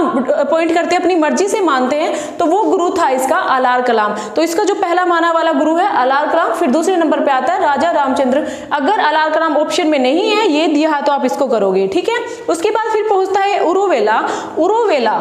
पॉइंट करते हैं, अपनी मर्जी से मानते हैं, तो वो गुरु था इसका आलार कलाम। तो इसका जो पहला माना वाला गुरु है आलार कलाम, फिर दूसरे नंबर पे आता है राजा रामचंद्र। अगर आलार कलाम ऑप्शन में नहीं है, ये दिया है, तो आप इसको करोगे। ठीक है, उसके बाद फिर पहुंचता है उरुवेला। उरुवेला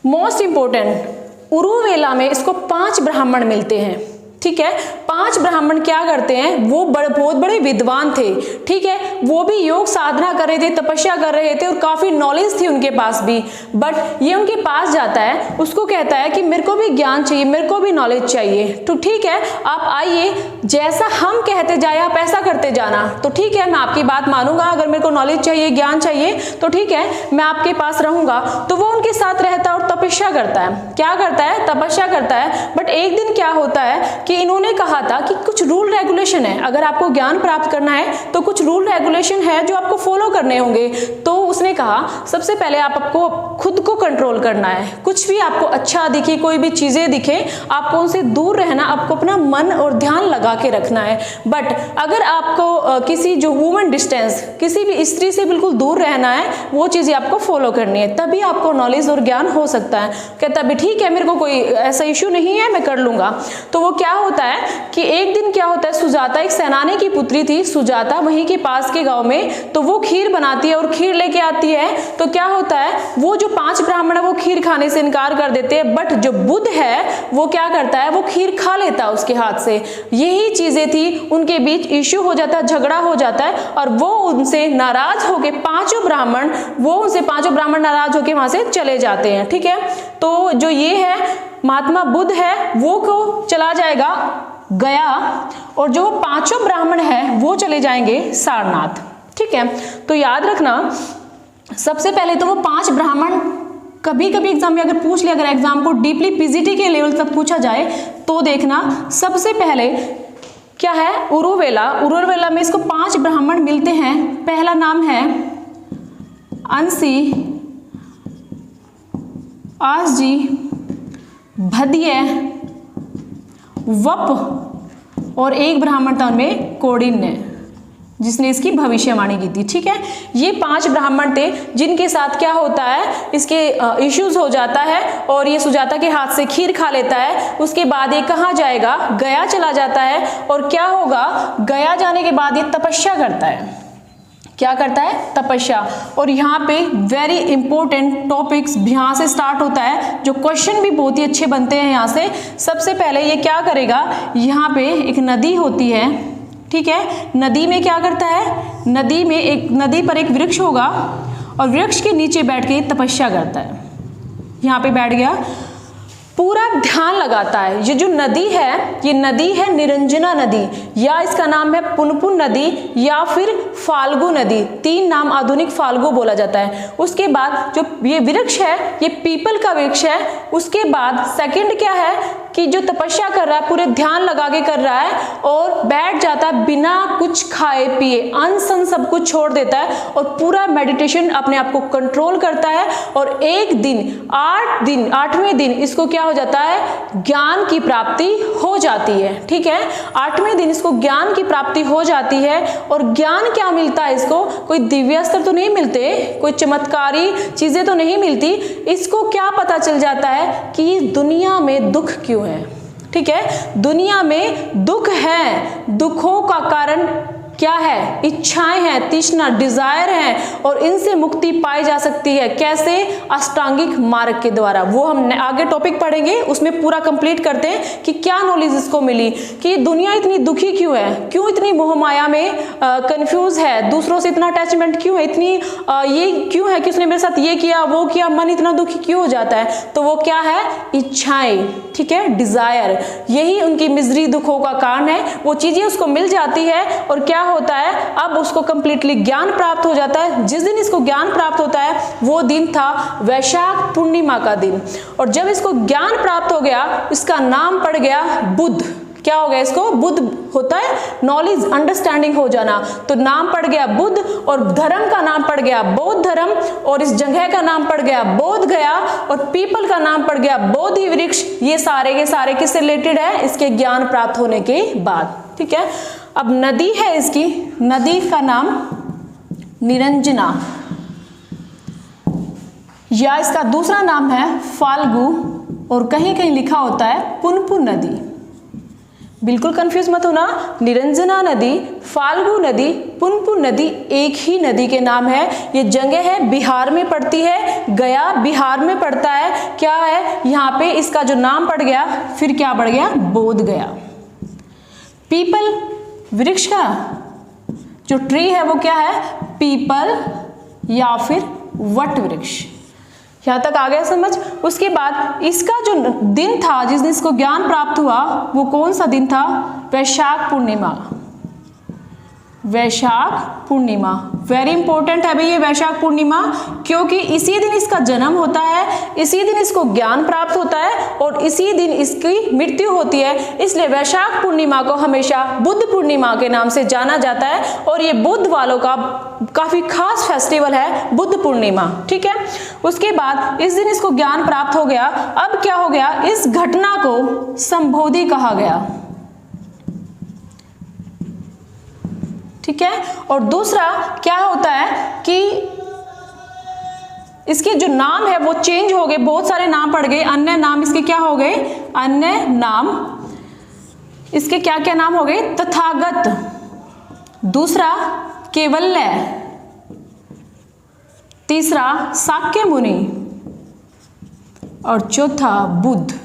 मोस्ट इंपोर्टेंट, उरुवेला में इसको 5 ब्राह्मण मिलते हैं। ठीक है। 5 ब्राह्मण क्या करते हैं, वो बहुत बड़े विद्वान थे, ठीक है, वो भी योग साधना कर रहे थे, तपस्या कर रहे थे और काफी नॉलेज थी उनके पास भी। बट ये उनके पास जाता है, उसको कहता है कि मेरे को भी ज्ञान चाहिए, मेरे को भी नॉलेज चाहिए। तो ठीक है, आप आइए, जैसा हम कहते जाए आप ऐसा करते जाना। तो ठीक है, मैं आपकी बात मानूंगा, अगर मेरे को नॉलेज चाहिए, ज्ञान चाहिए, तो ठीक है, मैं आपके पास रहूंगा। तो वो उनके साथ रहता है और तपस्या करता है। क्या करता है, तपस्या करता है। बट एक दिन क्या होता है कि इन्होंने कहा था कि कुछ रूल रेगुलेशन है, अगर आपको ज्ञान प्राप्त करना है तो कुछ रूल रेगुलेशन है जो आपको फॉलो करने होंगे। तो उसने कहा सबसे पहले आपको खुद को कंट्रोल करना है। कुछ भी आपको अच्छा दिखे, कोई भी चीजें दिखे, आपको उनसे दूर रहना, आपको अपना मन और ध्यान लगा के रखना है। बट अगर आपको किसी जो वुमन डिस्टेंस, किसी भी स्त्री से बिल्कुल दूर रहना है, वो चीजें आपको फॉलो करनी है, तभी आपको नॉलेज और ज्ञान हो सकता है। कहता भी ठीक है, मेरे को कोई ऐसा इश्यू नहीं है, मैं कर लूंगा। तो वो क्या होता है कि एक दिन क्या होता है, सुजाता एक सेनानी की पुत्री थी, सुजाता वहीं के पास के गांव में, तो वो खीर बनाती है और खीर लेके आती है। तो क्या होता है, वो जो 5 ब्राह्मण है वो खीर खाने से इनकार कर देते हैं, बट जो बुद्ध है वो क्या करता है, वो खीर खा लेता है उसके हाथ से। यही चीजें थी, उनके बीच इश्यू हो जाता है, झगड़ा हो जाता है और वो उनसे नाराज होके 5 ब्राह्मण नाराज होके वहां से चले जाते हैं। ठीक है, तो जो ये है महात्मा बुद्ध है वो को चला जाएगा गया और जो 5 ब्राह्मण है वो चले जाएंगे सारनाथ। ठीक है, तो याद रखना सबसे पहले तो वो 5 ब्राह्मण, कभी कभी एग्जाम में अगर पूछ लिया, अगर एग्जाम को डीपली पीजीटी के लेवल तक पूछा जाए तो देखना सबसे पहले क्या है, उरुवेला में इसको 5 ब्राह्मण मिलते हैं। पहला नाम है अंसी, आसजी, भद्य, वप और एक ब्राह्मण था उनमें कौंडिन्य, जिसने इसकी भविष्यवाणी की थी। ठीक है, ये 5 ब्राह्मण थे जिनके साथ क्या होता है, इसके इश्यूज हो जाता है और ये सुजाता के हाथ से खीर खा लेता है। उसके बाद ये कहाँ जाएगा, गया चला जाता है और क्या होगा, गया जाने के बाद ये तपस्या करता है। क्या करता है, तपस्या। और यहाँ पे वेरी इंपॉर्टेंट टॉपिक्स यहाँ से स्टार्ट होता है, जो क्वेश्चन भी बहुत ही अच्छे बनते हैं यहाँ से। सबसे पहले ये क्या करेगा, यहाँ पे एक नदी होती है, ठीक है, नदी में क्या करता है, नदी पर एक वृक्ष होगा और वृक्ष के नीचे बैठ के तपस्या करता है। यहाँ पे बैठ गया, पूरा ध्यान लगाता है। ये जो नदी है, ये नदी है निरंजना नदी, या इसका नाम है पुनपुन नदी या फिर फाल्गु नदी। 3 नाम आधुनिक फाल्गु बोला जाता है। उसके बाद जो ये वृक्ष है, ये पीपल का वृक्ष है। उसके बाद सेकंड क्या है कि जो तपस्या कर रहा है, पूरे ध्यान लगा के कर रहा है और बैठ जाता है बिना कुछ खाए पिए, अन्न सन सब कुछ छोड़ देता है और पूरा मेडिटेशन अपने आप को कंट्रोल करता है। और एक दिन 8वें दिन इसको क्या हो जाता है, ज्ञान की प्राप्ति हो जाती है। ठीक है, 8वें दिन इसको ज्ञान की प्राप्ति हो जाती है। और ज्ञान क्या मिलता है इसको, कोई दिव्यास्त्र तो नहीं मिलते, कोई चमत्कारी चीजें तो नहीं मिलती। इसको क्या पता चल जाता है कि दुनिया में दुख क्यों है। ठीक है, दुनिया में दुख है, दुखों का कारण क्या है, इच्छाएं हैं, तृष्णा, डिजायर हैं और इनसे मुक्ति पाई जा सकती है। कैसे, अष्टांगिक मार्ग के द्वारा। वो हम आगे टॉपिक पढ़ेंगे, उसमें पूरा कंप्लीट करते हैं कि क्या नॉलेज इसको मिली, कि दुनिया इतनी दुखी क्यों है, क्यों इतनी मोहमाया में कंफ्यूज है, दूसरों से इतना अटैचमेंट क्यों है, इतनी ये क्यों है कि उसने मेरे साथ ये किया वो किया, मन इतना दुखी क्यों हो जाता है। तो वो क्या है, इच्छाएं, ठीक है, डिजायर, यही उनकी मिजरी, दुखों का कारण है। वो चीजें उसको मिल जाती है और क्या होता है, अब उसको कंप्लीटली ज्ञान प्राप्त हो जाता है। जिस दिन इसको ज्ञान प्राप्त होता है वो दिन था वैशाख पूर्णिमा का दिन। और जब इसको ज्ञान प्राप्त हो गया, इसका नाम पड़ गया बुद्ध। क्या हो गया इसको, बुद्ध होता है नॉलेज, अंडरस्टैंडिंग हो जाना, तो नाम पड़ गया बुद्ध। और धर्म का नाम पड़ गया बौद्ध धर्म और इस जगह का नाम पड़ गया बोध गया और पीपल का नाम पड़ गया बोधि वृक्ष। ये सारे के सारे किससे रिलेटेड है, इसके ज्ञान प्राप्त होने के बाद। ठीक है, अब नदी है इसकी, नदी का नाम निरंजना या इसका दूसरा नाम है फाल्गु और कहीं कहीं लिखा होता है पुनपुन नदी। बिल्कुल कंफ्यूज मत होना, निरंजना नदी, फाल्गु नदी, पुनपुन नदी एक ही नदी के नाम है। ये जगह है बिहार में पड़ती है, गया बिहार में पड़ता है। क्या है यहाँ पे, इसका जो नाम पड़ गया, फिर क्या पड़ गया, बोध गया। पीपल वृक्ष का जो ट्री है वो क्या है, पीपल या फिर वट वृक्ष। यहाँ तक आ गया समझ। उसके बाद इसका जो दिन था जिस दिन इसको ज्ञान प्राप्त हुआ वो कौन सा दिन था, वैशाख पूर्णिमा। वैशाख पूर्णिमा वेरी इंपॉर्टेंट है भाई ये वैशाख पूर्णिमा, क्योंकि इसी दिन इसका जन्म होता है, इसी दिन इसको ज्ञान प्राप्त होता है और इसी दिन इसकी मृत्यु होती है। इसलिए वैशाख पूर्णिमा को हमेशा बुद्ध पूर्णिमा के नाम से जाना जाता है और ये बुद्ध वालों का काफी खास फेस्टिवल है बुद्ध पूर्णिमा, ठीक है। उसके बाद इस दिन इसको ज्ञान प्राप्त हो गया। अब क्या हो गया, इस घटना को संबोधि कहा गया, ठीक है। और दूसरा क्या होता है कि इसके जो नाम है वो चेंज हो गए, बहुत सारे नाम पड़ गए, अन्य नाम इसके क्या हो गए, अन्य नाम इसके क्या क्या नाम हो गए, तथागत, दूसरा केवल्य, तीसरा साक्य मुनि और चौथा बुद्ध।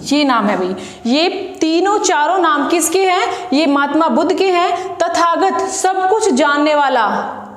ये नाम है भाई, ये तीनों चारों नाम किसके हैं, ये महात्मा बुद्ध के हैं। तथागत सब कुछ जानने वाला,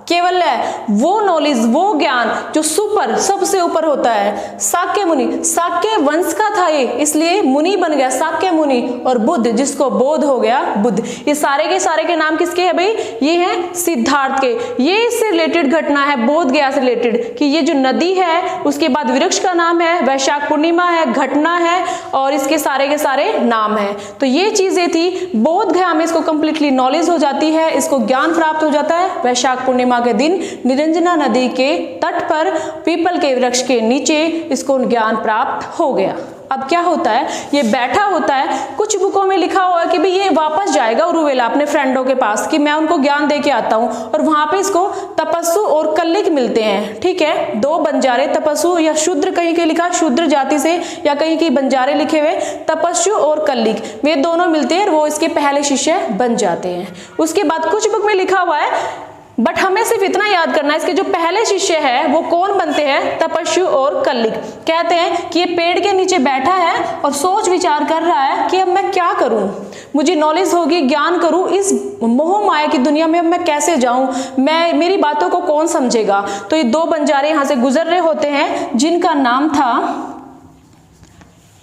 केवल्य वो नॉलेज वो ज्ञान जो सुपर सबसे ऊपर होता है। साक्य मुनि साक्य वंश का था ये, इसलिए मुनि बन गया साक्य मुनि। और बुद्ध जिसको बोध हो गया बुद्ध। ये सारे के नाम किसके हैं भाई, ये हैं सिद्धार्थ के। ये इससे रिलेटेड घटना है बोध गया से रिलेटेड कि ये जो नदी है उसके बाद वृक्ष का नाम है, वैशाख पूर्णिमा है, घटना है और इसके सारे नाम है। तो ये चीजें थी बोध गया में, इसको कंप्लीटली नॉलेज हो जाती है, इसको ज्ञान प्राप्त हो जाता है वैशाख पूर्णिमा के दिन निरंजना नदी के तट पर पीपल के वृक्ष के नीचे इसको ज्ञान प्राप्त हो गया। अब क्या होता है, ये बैठा होता है, कुछ बुकों में लिखा हुआ है कि भाई ये वापस जाएगा उरुवेला अपने फ्रेंडों के पास कि मैं उनको ज्ञान दे के आता हूँ, और वहां पे इसको तपस्सु और कल्लिक मिलते हैं, ठीक है। दो बंजारे, तपस्सु या शूद्र कहीं के लिखा शूद्र जाति से या कहीं की बंजारे लिखे हुए, तपस्सु और कल्लिक वे दोनों मिलते हैं और वो इसके पहले शिष्य बन जाते हैं। उसके बाद कुछ बुक में लिखा हुआ है, बट हमें सिर्फ इतना याद करना है इसके जो पहले शिष्य है वो कौन बनते हैं, तपस्सु और कल्लिक। कहते हैं कि ये पेड़ के नीचे बैठा है और सोच विचार कर रहा है कि अब मैं क्या करूं, मुझे नॉलेज होगी, ज्ञान करूं, इस मोह माया की दुनिया में अब मैं कैसे जाऊं, मैं मेरी बातों को कौन समझेगा। तो ये दो बंजारे यहां से गुजर रहे होते हैं जिनका नाम था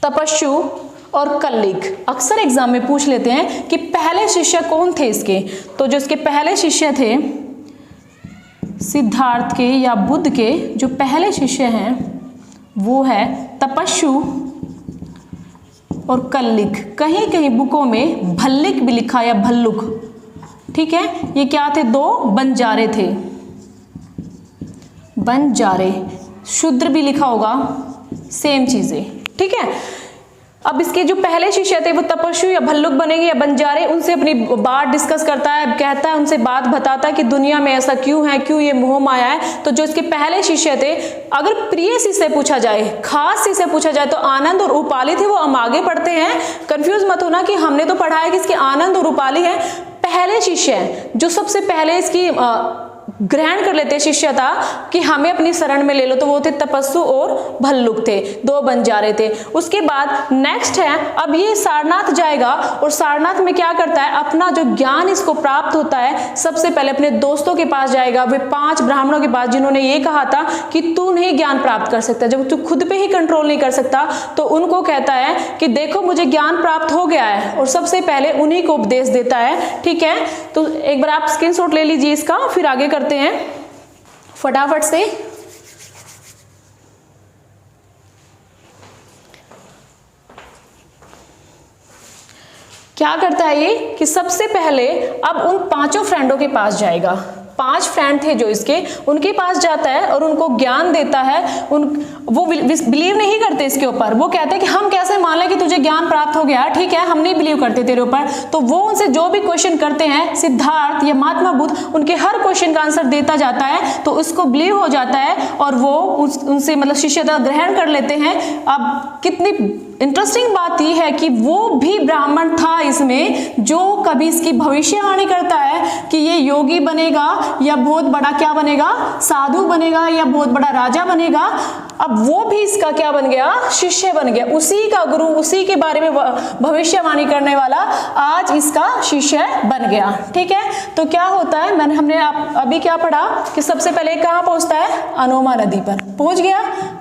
तपस्सु और कल्लिक। अक्सर एग्जाम में पूछ लेते हैं कि पहले शिष्य कौन थे इसके, तो जो इसके पहले शिष्य थे सिद्धार्थ के या बुद्ध के जो पहले शिष्य हैं वो है तपस्सु और कल्लिक। कहीं कहीं बुकों में भल्लिक भी लिखा या भल्लुक, ठीक है। ये क्या थे, दो बंजारे थे, बंजारे, शूद्र भी लिखा होगा, सेम चीजें, ठीक है। अब इसके जो पहले शिष्य थे वो तपस्सु या भल्लुक बनेंगे या बंजारे, उनसे अपनी बात डिस्कस करता है, कहता है, उनसे बात बताता है कि दुनिया में ऐसा क्यों है, क्यों ये मोह माया है। तो जो इसके पहले शिष्य थे, अगर प्रिय शिष्य पूछा जाए, खास शिष्य पूछा जाए तो आनंद और उपाली थे। वो हम आगे पढ़ते हैं, कंफ्यूज मत होना कि हमने तो पढ़ा है कि इसके आनंद और उपाली है। पहले शिष्य जो सबसे पहले इसकी ग्रहण कर लेते शिष्यता कि हमें अपनी शरण में ले लो, तो वो थे तपस्सु और भल्लुक थे, दो बंजारे थे। उसके बाद नेक्स्ट है, अब ये सारनाथ जाएगा और सारनाथ में क्या करता है, अपना जो ज्ञान इसको प्राप्त होता है सबसे पहले अपने दोस्तों के पास जाएगा, वे 5 ब्राह्मणों के पास जिन्होंने ये कहा था कि तू नहीं ज्ञान प्राप्त कर सकता, जब तू खुद पे ही कंट्रोल नहीं कर सकता, तो उनको कहता है कि देखो मुझे ज्ञान प्राप्त हो गया है, और सबसे पहले उन्हीं को उपदेश देता है, ठीक है। तो एक बार आप स्क्रीनशॉट ले लीजिए इसका, फिर आगे करते हैं फटाफट से। क्या करता है ये कि सबसे पहले अब उन 5 फ्रेंडों के पास जाएगा। 5 फ्रेंड थे जो इसके, उनके पास जाता है और उनको ज्ञान देता है। वो बिलीव नहीं करते इसके ऊपर, वो कहते हैं कि हम कैसे मान लें कि तुझे ज्ञान प्राप्त हो गया, ठीक है, हम नहीं बिलीव करते तेरे ऊपर। तो वो उनसे जो भी क्वेश्चन करते हैं, सिद्धार्थ या महात्मा बुद्ध उनके हर क्वेश्चन का आंसर देता जाता है, तो उसको बिलीव हो जाता है और वो उनसे मतलब शिष्यता ग्रहण कर लेते हैं। अब कितनी इंटरेस्टिंग बात यह है कि वो भी ब्राह्मण था इसमें जो कभी इसकी भविष्यवाणी करता है कि ये योगी बनेगा या बहुत बड़ा क्या बनेगा, साधु बनेगा या बहुत बड़ा राजा बनेगा। अब वो भी इसका क्या बन गया, शिष्य बन गया, उसी का गुरु, उसी के बारे में भविष्यवाणी करने वाला आज इसका शिष्य बन गया। ठीक है, तो क्या होता है, हमने अभी क्या पढ़ा कि सबसे पहले कहाँ पहुंचता है, अनोमा नदी पर पहुंच गया,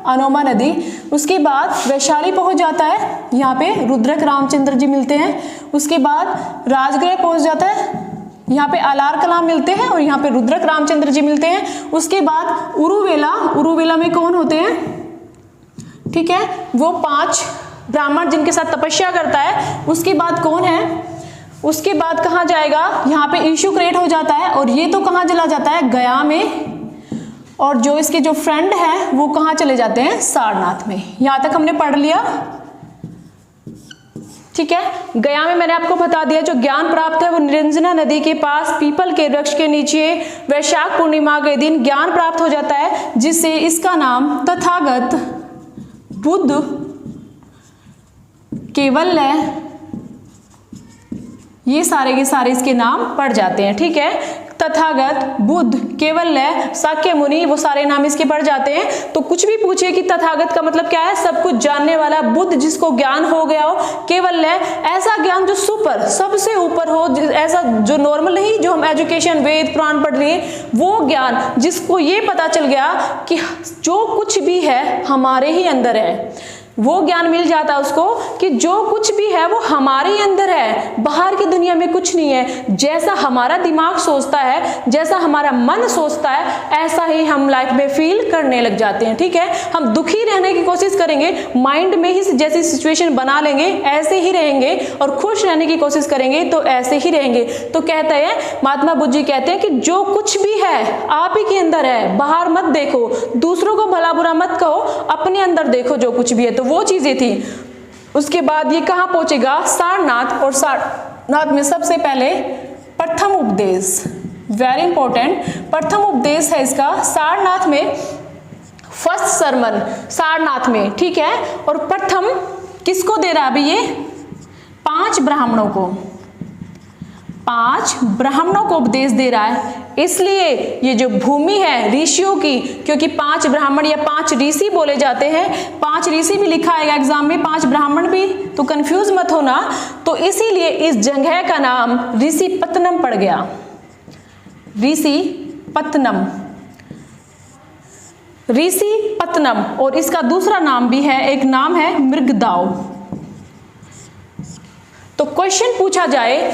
अनोमा नदी। उसके बाद वैशाली पहुंच जाता है, यहाँ पे रुद्रक रामचंद्र जी मिलते हैं। उसके बाद राजगृह पहुंच जाता है, यहाँ पे अलार कलाम मिलते हैं और यहाँ पे रुद्रक रामचंद्र जी मिलते हैं। उसके बाद उरुवेला, उरुवेला में कौन होते हैं, ठीक है, वो 5 ब्राह्मण जिनके साथ तपस्या करता है। उसके बाद कौन है, उसके बाद कहाँ जाएगा, यहाँ पे इशू क्रिएट हो जाता है और ये तो कहाँ चला जाता है, गया में। और जो इसके जो फ्रेंड है वो कहाँ चले जाते हैं, सारनाथ में। यहाँ तक हमने पढ़ लिया। ठीक है, गया में मैंने आपको बता दिया जो ज्ञान प्राप्त है वो निरंजना नदी के पास पीपल के वृक्ष के नीचे वैशाख पूर्णिमा के दिन ज्ञान प्राप्त हो जाता है, जिससे इसका नाम तथागत बुद्ध केवल्य, ये सारे के सारे इसके नाम पड़ जाते हैं। ठीक है, तथागत, बुद्ध, केवल्य, साक्य मुनि, वो सारे नाम इसके पड़ जाते हैं। तो कुछ भी पूछे कि तथागत का मतलब क्या है, सब कुछ जानने वाला, बुद्ध जिसको ज्ञान हो गया हो, केवल्य ऐसा ज्ञान जो सुपर, सबसे ऊपर हो, ऐसा जो नॉर्मल नहीं, जो हम एजुकेशन वेद पुराण पढ़ लिए, वो ज्ञान जिसको ये पता चल गया कि जो कुछ भी है हमारे ही अंदर है। वो ज्ञान मिल जाता है उसको कि जो कुछ भी है वो हमारे ही अंदर है, बाहर की दुनिया में कुछ नहीं है। जैसा हमारा दिमाग सोचता है, जैसा हमारा मन सोचता है, ऐसा ही हम लाइफ में फील करने लग जाते हैं। ठीक है, हम दुखी रहने की कोशिश करेंगे, माइंड में ही जैसी सिचुएशन बना लेंगे ऐसे ही रहेंगे, और खुश रहने की कोशिश करेंगे तो ऐसे ही रहेंगे। तो कहते हैं, महात्मा बुद्ध जी कहते हैं कि जो कुछ भी है आप ही के अंदर है, बाहर मत देखो, दूसरों को भला बुरा मत कहो, अपने अंदर देखो जो कुछ भी है। तो वो चीजें थी। उसके बाद ये कहां पहुंचेगा, सारनाथ। और सारनाथ में सबसे पहले प्रथम उपदेश, वेरी इंपॉर्टेंट, प्रथम उपदेश है इसका सारनाथ में, फर्स्ट सरमन सारनाथ में। ठीक है, और प्रथम किसको दे रहा है अभी, ये 5 ब्राह्मणों को, 5 ब्राह्मणों को उपदेश दे रहा है। इसलिए ये जो भूमि है ऋषियों की, क्योंकि 5 ब्राह्मण या 5 ऋषि बोले जाते हैं, 5 ऋषि भी लिखा आएगा एग्जाम में, 5 ब्राह्मण भी, तो कंफ्यूज मत होना। तो इसीलिए इस जगह का नाम ऋषिपत्तनम पड़ गया, ऋषिपत्तनम, ऋषिपत्तनम। और इसका दूसरा नाम भी है, एक नाम है मृगदाव। तो क्वेश्चन पूछा जाए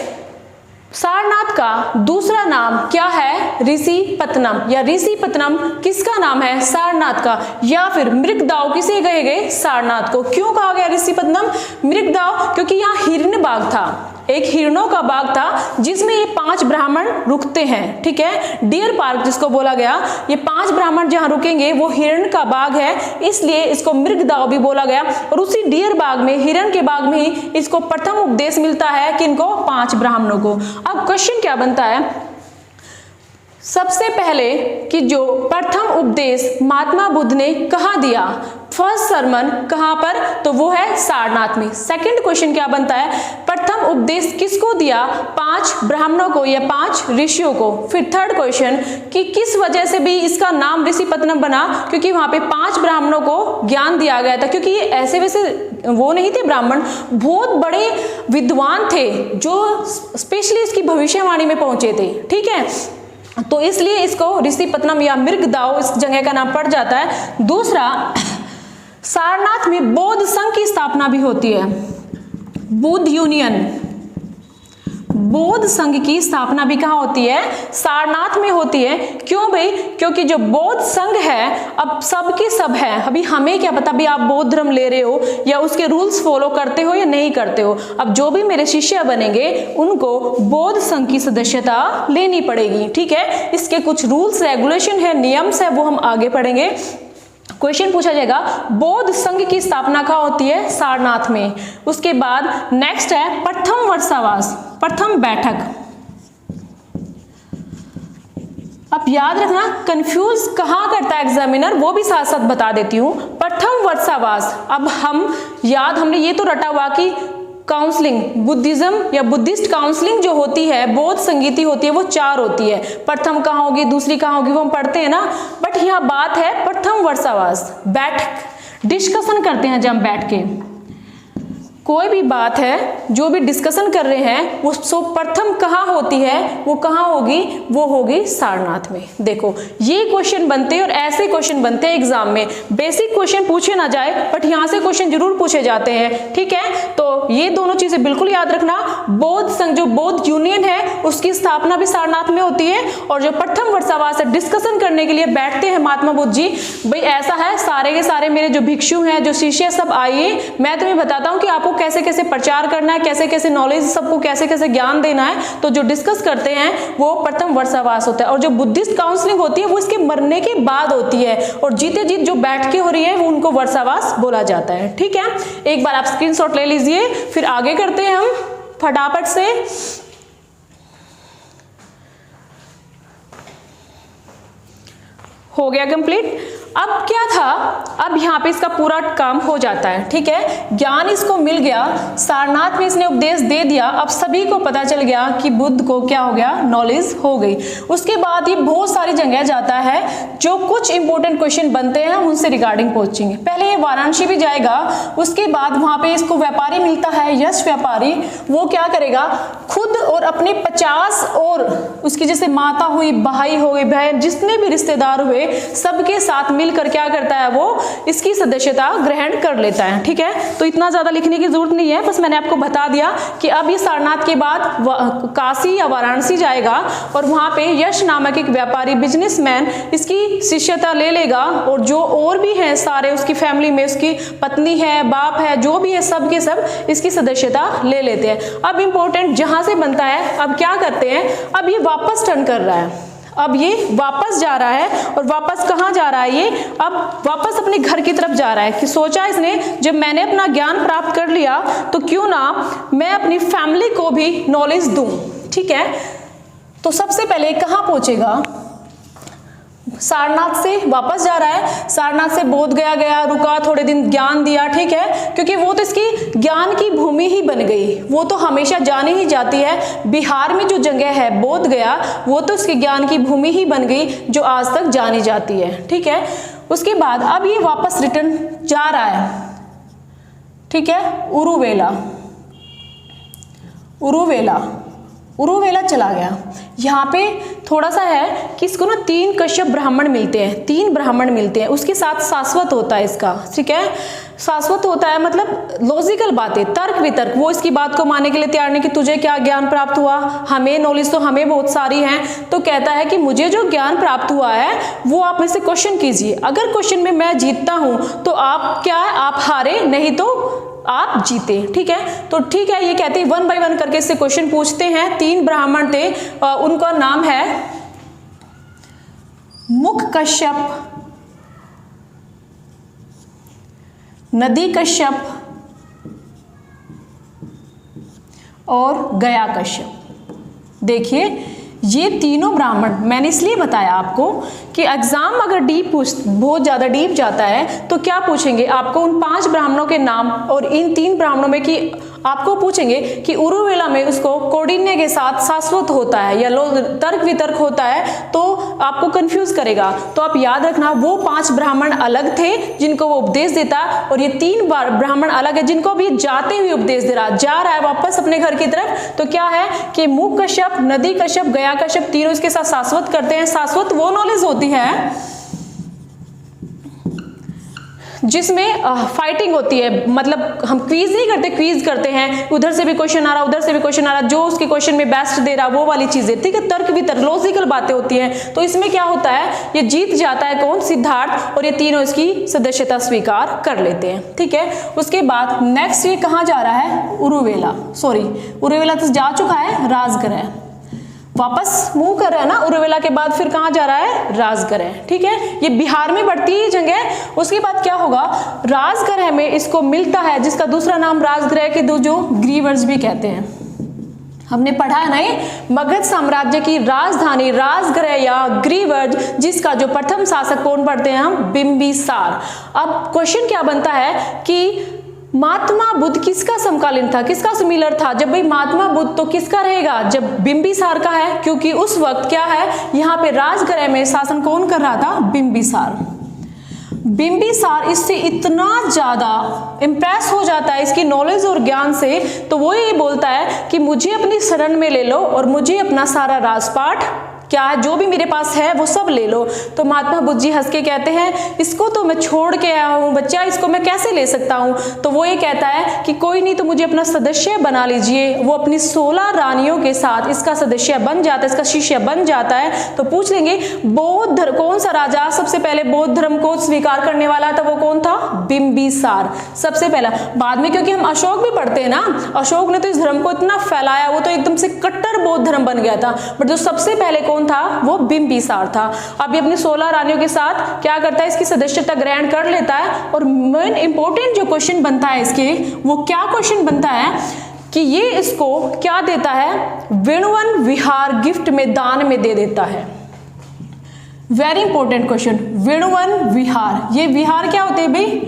सारनाथ का दूसरा नाम क्या है, ऋषिपत्तनम, या ऋषिपत्तनम किसका नाम है, सारनाथ का, या फिर मृगदाव किसे कहे गए, सारनाथ को। क्यों कहा गया ऋषिपत्तनम, मृगदाव, क्योंकि यहाँ हिरण बाग था, एक हिरणों का बाग था जिसमें ये 5 ब्राह्मण रुकते हैं। ठीक है, डियर पार्क जिसको बोला गया, ये 5 ब्राह्मण जहां रुकेंगे वो हिरण का बाग है, इसलिए इसको मृगदाव भी बोला गया। और उसी डियर बाग में, हिरण के बाग में ही इसको प्रथम उपदेश मिलता है, किनको, 5 ब्राह्मणों को। अब क्वेश्चन क्या बनता है, सबसे पहले कि जो प्रथम उपदेश महात्मा बुद्ध ने कहाँ दिया, फर्स्ट सरमन कहाँ पर, तो वो है सारनाथ में। सेकंड क्वेश्चन क्या बनता है, प्रथम उपदेश किसको दिया, 5 ब्राह्मणों को या 5 ऋषियों को। फिर थर्ड क्वेश्चन कि किस वजह से भी इसका नाम ऋषिपत्तनम बना, क्योंकि वहां पे 5 ब्राह्मणों को ज्ञान दिया गया था, क्योंकि ये ऐसे वैसे वो नहीं थे ब्राह्मण, बहुत बड़े विद्वान थे जो स्पेशली इसकी भविष्यवाणी में पहुंचे थे। ठीक है, तो इसलिए इसको ऋषिपत्तनम या मृगदाव इस जगह का नाम पड़ जाता है। दूसरा, सारनाथ में बौद्ध संघ की स्थापना भी होती है, बुद्ध यूनियन, बौद्ध संघ की स्थापना भी कहाँ होती है, सारनाथ में होती है। क्यों भाई, क्योंकि जो बौद्ध संघ है अब सबके सब है, अभी हमें क्या पता भी आप बौद्ध धर्म ले रहे हो या उसके रूल्स फॉलो करते हो या नहीं करते हो। अब जो भी मेरे शिष्य बनेंगे उनको बौद्ध संघ की सदस्यता लेनी पड़ेगी। ठीक है, इसके कुछ रूल्स रेगुलेशन है, नियम्स है, वो हम आगे पढ़ेंगे। क्वेश्चन पूछा जाएगा बौद्ध संघ की स्थापना कहाँ होती है, सारनाथ में। उसके बाद नेक्स्ट है प्रथम वर्षावास, प्रथम बैठक। अब याद रखना, कंफ्यूज कहाँ करता है एग्जामिनर, वो भी साथ साथ बता देती हूँ। प्रथम वर्षावास, अब हम याद हमने ये तो रटा हुआ कि काउंसलिंग बुद्धिज्म या बुद्धिस्ट काउंसलिंग जो होती है, बौद्ध संगीति होती है, वो 4 होती है। प्रथम कहाँ होगी, दूसरी कहाँ होगी, वो हम पढ़ते हैं ना। बट यहाँ बात है प्रथम वर्षावास, बैठ डिस्कशन करते हैं जब हम बैठ के कोई भी बात है, जो भी डिस्कशन कर रहे हैं वो प्रथम कहाँ होती है, वो कहाँ होगी, वो होगी सारनाथ में। देखो ये क्वेश्चन बनते हैं और ऐसे क्वेश्चन बनते हैं एग्जाम में। बेसिक क्वेश्चन पूछे ना जाए बट यहाँ से क्वेश्चन जरूर पूछे जाते हैं, ठीक है। तो ये दोनों चीजें बिल्कुल याद रखना। बौद्ध संघ जो बौद्ध यूनियन है उसकी स्थापना भी सारनाथ में होती है, और जो प्रथम वर्षावास है डिस्कशन करने के लिए बैठते हैं महात्मा बुद्ध जी। भाई ऐसा है, सारे के सारे मेरे जो भिक्षु हैं, जो शिष्य, सब आइए, मैं तुम्हें बताता हूँ कि आपको कैसे कैसे प्रचार करना है, कैसे कैसे नॉलेज, सबको कैसे कैसे ज्ञान देना है। तो जो डिस्कस करते हैं वो प्रथम वर्षावास होता है, और जो बुद्धिस्ट काउंसलिंग होती है वो इसके मरने के बाद होती है, और जीते जीत जो बैठ के हो रही है वो उनको वर्षावास बोला जाता है, ठीक है। एक बार आप स्क्रीनशॉट ले लीजिए, फिर आगे करते हैं हम फटाफट से। हो गया कंप्लीट। अब क्या था, अब यहाँ पे इसका पूरा काम हो जाता है, ठीक है। ज्ञान इसको मिल गया, सारनाथ में इसने उपदेश दे दिया, अब सभी को पता चल गया कि बुद्ध को क्या हो गया, नॉलेज हो गई। उसके बाद ये बहुत सारी जगह जाता है, जो कुछ इंपॉर्टेंट क्वेश्चन बनते हैं हम उनसे रिगार्डिंग पूछेंगे। पहले ये वाराणसी भी जाएगा, उसके बाद वहां पे इसको व्यापारी मिलता है, यश व्यापारी। वो क्या करेगा, खुद और अपने 50 और उसकी जैसे माता हुई, भाई हो गए, बहन, जितने भी रिश्तेदार हुए, सबके साथ मिलकर क्या करता है, वो इसकी सदस्यता ग्रहण कर लेता है, ठीक है। तो इतना ज्यादा लिखने की जरूरत नहीं है, बस मैंने आपको बता दिया कि अब ये सारनाथ के बाद काशी या वाराणसी जाएगा, और वहां पे यश नामक एक व्यापारी बिजनेसमैन इसकी शिष्यता ले लेगा, और जो और भी है सारे उसकी फैमिली में, उसकी पत्नी है, बाप है, जो भी है, सब के सब इसकी सदस्यता ले लेते हैं। अब इंपॉर्टेंट जहां से बनता है, अब क्या करते हैं, अब ये वापस टर्न कर रहा है, अब ये वापस जा रहा है, और वापस कहाँ जा रहा है, ये अब वापस अपने घर की तरफ जा रहा है। कि सोचा इसने, जब मैंने अपना ज्ञान प्राप्त कर लिया तो क्यों ना मैं अपनी फैमिली को भी नॉलेज दूं, ठीक है। तो सबसे पहले कहाँ पहुंचेगा, सारनाथ से वापस जा रहा है, सारनाथ से बोध गया, रुका, थोड़े दिन ज्ञान दिया, ठीक है, क्योंकि वो तो इसकी ज्ञान की भूमि ही बन गई, वो तो हमेशा जानी ही जाती है। बिहार में जो जगह है बोध गया, वो तो इसके ज्ञान की भूमि ही बन गई, जो आज तक जानी जाती है, ठीक है। उसके बाद अब ये वापस रिटर्न जा रहा है, ठीक है, उरुवेला चला गया। यहाँ पे थोड़ा सा है कि इसको ना 3 कश्यप ब्राह्मण मिलते हैं, 3 ब्राह्मण मिलते हैं, उसके साथ शाश्वत होता है इसका, ठीक है। शाश्वत होता है मतलब लॉजिकल बातें, तर्क वितर्क, वो इसकी बात को मानने के लिए तैयार नहीं कि तुझे क्या ज्ञान प्राप्त हुआ, हमें नॉलेज तो हमें बहुत सारी है। तो कहता है कि मुझे जो ज्ञान प्राप्त हुआ है वो आप मेरे से क्वेश्चन कीजिए, अगर क्वेश्चन में मैं जीतता हूं तो आप क्या है, आप हारे, नहीं तो आप जीते, ठीक है। तो ठीक है, ये कहते हैं 1 बाय 1 करके इससे क्वेश्चन पूछते हैं। 3 ब्राह्मण थे, उनका नाम है मुख कश्यप, नदी कश्यप और गया कश्यप। देखिए ये तीनों ब्राह्मण, मैंने इसलिए बताया आपको कि एग्जाम अगर बहुत ज्यादा डीप जाता है तो क्या पूछेंगे आपको, उन 5 ब्राह्मणों के नाम, और इन 3 ब्राह्मणों में कि आपको पूछेंगे कि उरुवेला में उसको कौंडिन्य के साथ शाश्वत होता है या तर्क वितर्क होता है, तो आपको कंफ्यूज करेगा। तो आप याद रखना वो 5 ब्राह्मण अलग थे जिनको वो उपदेश देता, और ये 3 ब्राह्मण अलग है जिनको भी जाते हुए उपदेश दे रहा, जा रहा है वापस अपने घर की तरफ। तो क्या है कि मुख कश्यप, नदी कश्यप, गया कश्यप, तीनों इसके साथ शाश्वत करते हैं। शाश्वत वो नॉलेज होती है जिसमें फाइटिंग होती है, मतलब हम क्विज नहीं करते, क्विज करते हैं, उधर से भी क्वेश्चन आ रहा, उधर से भी क्वेश्चन आ रहा, जो उसके क्वेश्चन में बेस्ट दे रहा, वो वाली चीजें, ठीक है। तर्क वितर्क, लॉजिकल बातें होती हैं। तो इसमें क्या होता है, ये जीत जाता है कौन, सिद्धार्थ, और ये तीनों इसकी सदस्यता स्वीकार कर लेते हैं, ठीक है। उसके बाद नेक्स्ट ये कहाँ जा रहा है, उरुवेला तो जा चुका है, राजगृह, वापस मूव कर रहा है ना, उरुवेला के बाद फिर कहाँ जा रहा है, राजगृह, ठीक है। ये बिहार में बढ़ती है जगह। उसके बाद क्या होगा, राजगृह में इसको मिलता है, जिसका दूसरा नाम राजगृह के जो ग्रीवर्स भी कहते हैं, हमने पढ़ा है नहीं, मगध साम्राज्य की राजधानी राजगृह या ग्रीवर्ज, जिसका जो प्रथम शासक कौन पढ़ते हैं हम, बिंबिसार। अब क्वेश्चन क्या बनता है कि महात्मा बुद्ध किसका समकालीन था, किसका सिमिलर था? जब भाई महात्मा बुद्ध तो किसका रहेगा, जब बिंबिसार का है, क्योंकि उस वक्त क्या है, यहाँ पे राजगृह में शासन कौन कर रहा था? बिंबिसार। बिंबिसार इससे इतना ज्यादा इंप्रेस हो जाता है इसकी नॉलेज और ज्ञान से, तो वो ये बोलता है कि मुझे अपनी शरण में ले लो और मुझे अपना सारा राजपाट क्या है, जो भी मेरे पास है वो सब ले लो। तो महात्मा बुद्ध जी हंस के कहते हैं, इसको तो मैं छोड़ के आया हूँ बच्चा, इसको मैं कैसे ले सकता हूँ? तो वो ये कहता है कि कोई नहीं, तो मुझे अपना सदस्य बना लीजिए। वो अपनी 16 रानियों के साथ इसका सदस्य बन जाता है, इसका शिष्य बन जाता है। तो पूछ लेंगे बौद्ध धर्म, कौन सा राजा सबसे पहले बौद्ध धर्म को स्वीकार करने वाला था? वो कौन था? बिंबिसार सबसे पहला। बाद में क्योंकि हम अशोक भी पढ़ते हैं ना, अशोक ने तो इस धर्म को इतना फैलाया, वो तो एकदम से कट्टर बौद्ध धर्म बन गया था, बट जो सबसे पहले कौन था? वो बिंबिसार था। अब ये अपनी 16 रानियों के साथ क्या करता है? इसकी सदस्यता ग्रहण कर लेता है। और मेन इंपॉर्टेंट जो क्वेश्चन बनता है इसके, वो क्या क्वेश्चन बनता है कि ये इसको क्या देता है? वेणुवन विहार गिफ्ट में, दान में दे देता है। वेरी इंपॉर्टेंट क्वेश्चन, वेणुवन विहार। ये विहार क्या होते हैं भाई?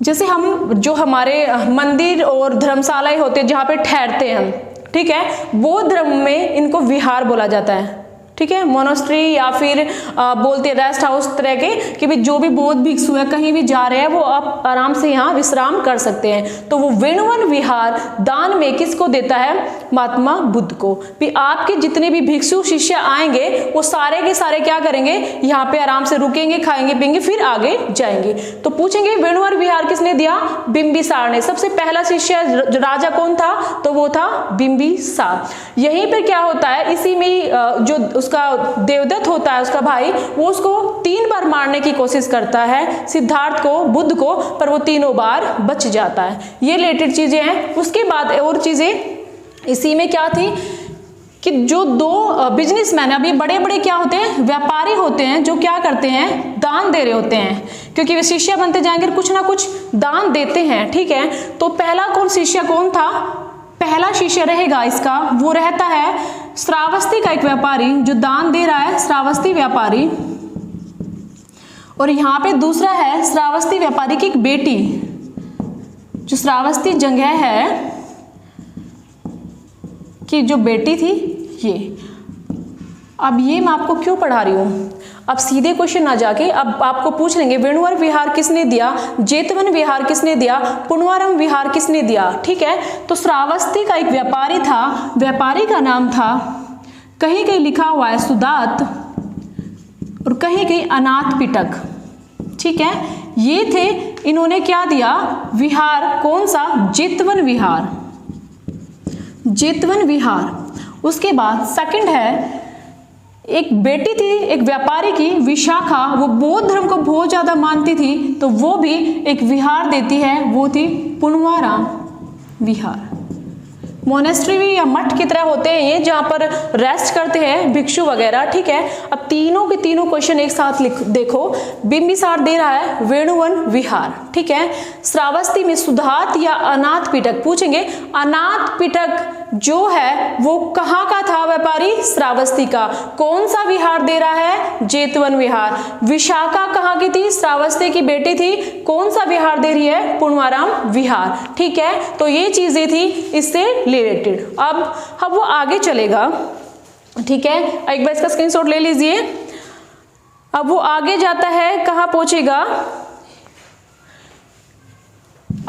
जैसे हम जो हमारे मंदिर और धर्मशालाएं होते हैं जहां पे ठहरते हैं हम, ठीक है, बौद्ध धर्म में इनको विहार बोला जाता है। ठीक है, मोनास्ट्री या फिर बोलते हैं रेस्ट हाउस तरह के, कि भाई जो भी बौद्ध भिक्षु है कहीं भी जा रहे हैं वो आप आराम से यहाँ विश्राम कर सकते हैं। तो वो वेणुवन विहार दान में किसको देता है? महात्मा बुद्ध को। भी आपके जितने भी भिक्षु शिष्य आएंगे वो सारे के सारे क्या करेंगे? यहाँ पे आराम से रुकेंगे, खाएंगे पिएंगे, फिर आगे जाएंगे। तो पूछेंगे वेणुवन विहार किसने दिया? बिंबिसार ने। सबसे पहला शिष्य राजा कौन था? तो वो था बिंबिसार। यहीं पर क्या होता है, इसी में जो उसका देवदत्त होता है उसका भाई, वो उसको 3 बार मारने की कोशिश करता है सिद्धार्थ को, बुद्ध को, पर वो तीनों बार बच जाता है। ये रिलेटेड चीजें हैं। उसके बाद और चीजें इसी में क्या थी कि जो 2 बिजनेसमैन, अब ये बड़े बड़े क्या होते हैं? व्यापारी होते हैं, जो क्या करते हैं? दान दे रहे होते हैं, क्योंकि वे शिष्य बनते जाएंगे कुछ ना कुछ दान देते हैं। ठीक है, तो पहला कौन शिष्य कौन था? पहला शिष्य रहेगा इसका, वो रहता है श्रावस्ती का एक व्यापारी जो दान दे रहा है, श्रावस्ती व्यापारी। और यहाँ पे दूसरा है श्रावस्ती व्यापारी की एक बेटी, जो श्रावस्ती जंगह है कि जो बेटी थी ये। अब ये मैं आपको क्यों पढ़ा रही हूँ? अब सीधे क्वेश्चन ना जाके अब आपको पूछ लेंगे वेणुवन विहार किसने दिया, जेतवन विहार किसने दिया, पुनवारम विहार किसने दिया। ठीक है, तो श्रावस्ती का एक व्यापारी था, व्यापारी का नाम था, कहीं कहीं लिखा हुआ है सुदात और कहीं कहीं अनाथ पिटक। ठीक है, ये थे, इन्होंने क्या दिया? विहार। कौन सा? जेतवन विहार, जेतवन विहार। उसके बाद सेकंड है, एक बेटी थी एक व्यापारी की, विशाखा, वो बौद्ध धर्म को बहुत ज्यादा मानती थी, तो वो भी एक विहार देती है, वो थी पुनवाराम विहार। मोनेस्ट्री भी या मठ की तरह होते हैं ये, जहाँ पर रेस्ट करते हैं भिक्षु वगैरह। ठीक है, अब तीनों के तीनों क्वेश्चन एक साथ देखो। बिंबिसार दे रहा है वेणुवन विहार। ठीक है, श्रावस्ती में सुधात या अनाथ पिटक पूछेंगे। अनाथ पिटक जो है वो कहाँ का था? व्यापारी श्रावस्ती का। कौन सा विहार दे रहा है? जेतवन विहार। विशाखा कहाँ की थी? श्रावस्ती की बेटी थी। कौन सा विहार दे रही है? पुनवाराम विहार। ठीक है, तो ये चीजें थी इससे रिलेटेड। अब वो आगे चलेगा। ठीक है, एक बार इसका स्क्रीनशॉट ले लीजिए। अब वो आगे जाता है, कहाँ पहुंचेगा?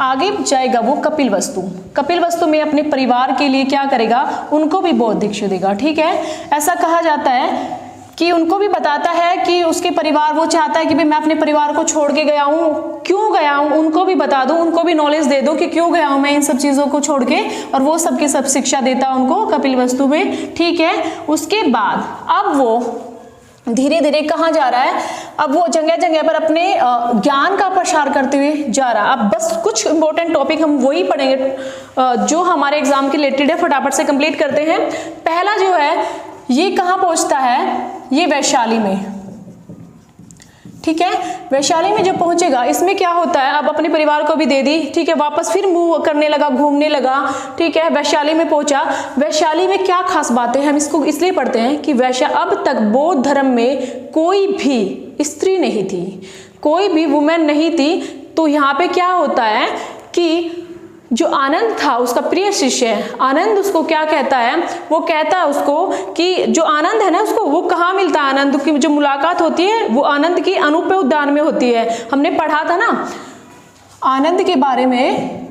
आगे जाएगा वो कपिलवस्तु। कपिलवस्तु में अपने परिवार के लिए क्या करेगा? उनको भी बौद्ध दीक्षा देगा। ठीक है, ऐसा कहा जाता है कि उनको भी बताता है कि उसके परिवार, वो चाहता है कि भाई मैं अपने परिवार को छोड़ के गया हूँ, क्यों गया हूँ उनको भी बता दो, उनको भी नॉलेज दे दो कि क्यों गया हूँ मैं इन सब चीज़ों को छोड़ के, और वो सबकी सब शिक्षा देता है उनको कपिलवस्तु में। ठीक है, उसके बाद अब वो धीरे धीरे कहाँ जा रहा है? अब वो जगह जगह पर अपने ज्ञान का प्रसार करते हुए जा रहा है। अब बस कुछ इंपॉर्टेंट टॉपिक हम वही पढ़ेंगे जो हमारे एग्जाम के रिलेटेड है, फटाफट से कंप्लीट करते हैं। पहला जो है ये कहाँ पहुंचता है? ये वैशाली में। ठीक है, वैशाली में जब पहुंचेगा, इसमें क्या होता है? अब अपने परिवार को भी दे दी। ठीक है, वापस फिर मूव करने लगा, घूमने लगा। ठीक है, वैशाली में पहुंचा। वैशाली में क्या खास बातें हैं? हम इसको इसलिए पढ़ते हैं कि अब तक बौद्ध धर्म में कोई भी स्त्री नहीं थी, कोई भी वुमेन नहीं थी तो यहाँ पे क्या होता है कि जो आनंद था उसका प्रिय शिष्य है, आनंद उसको क्या कहता है, वो कहता है उसको कि जो आनंद है ना उसको वो कहाँ मिलता है, आनंद की जो मुलाकात होती है वो आनंद की अनूपे उद्यान में होती है। हमने पढ़ा था ना आनंद के बारे में,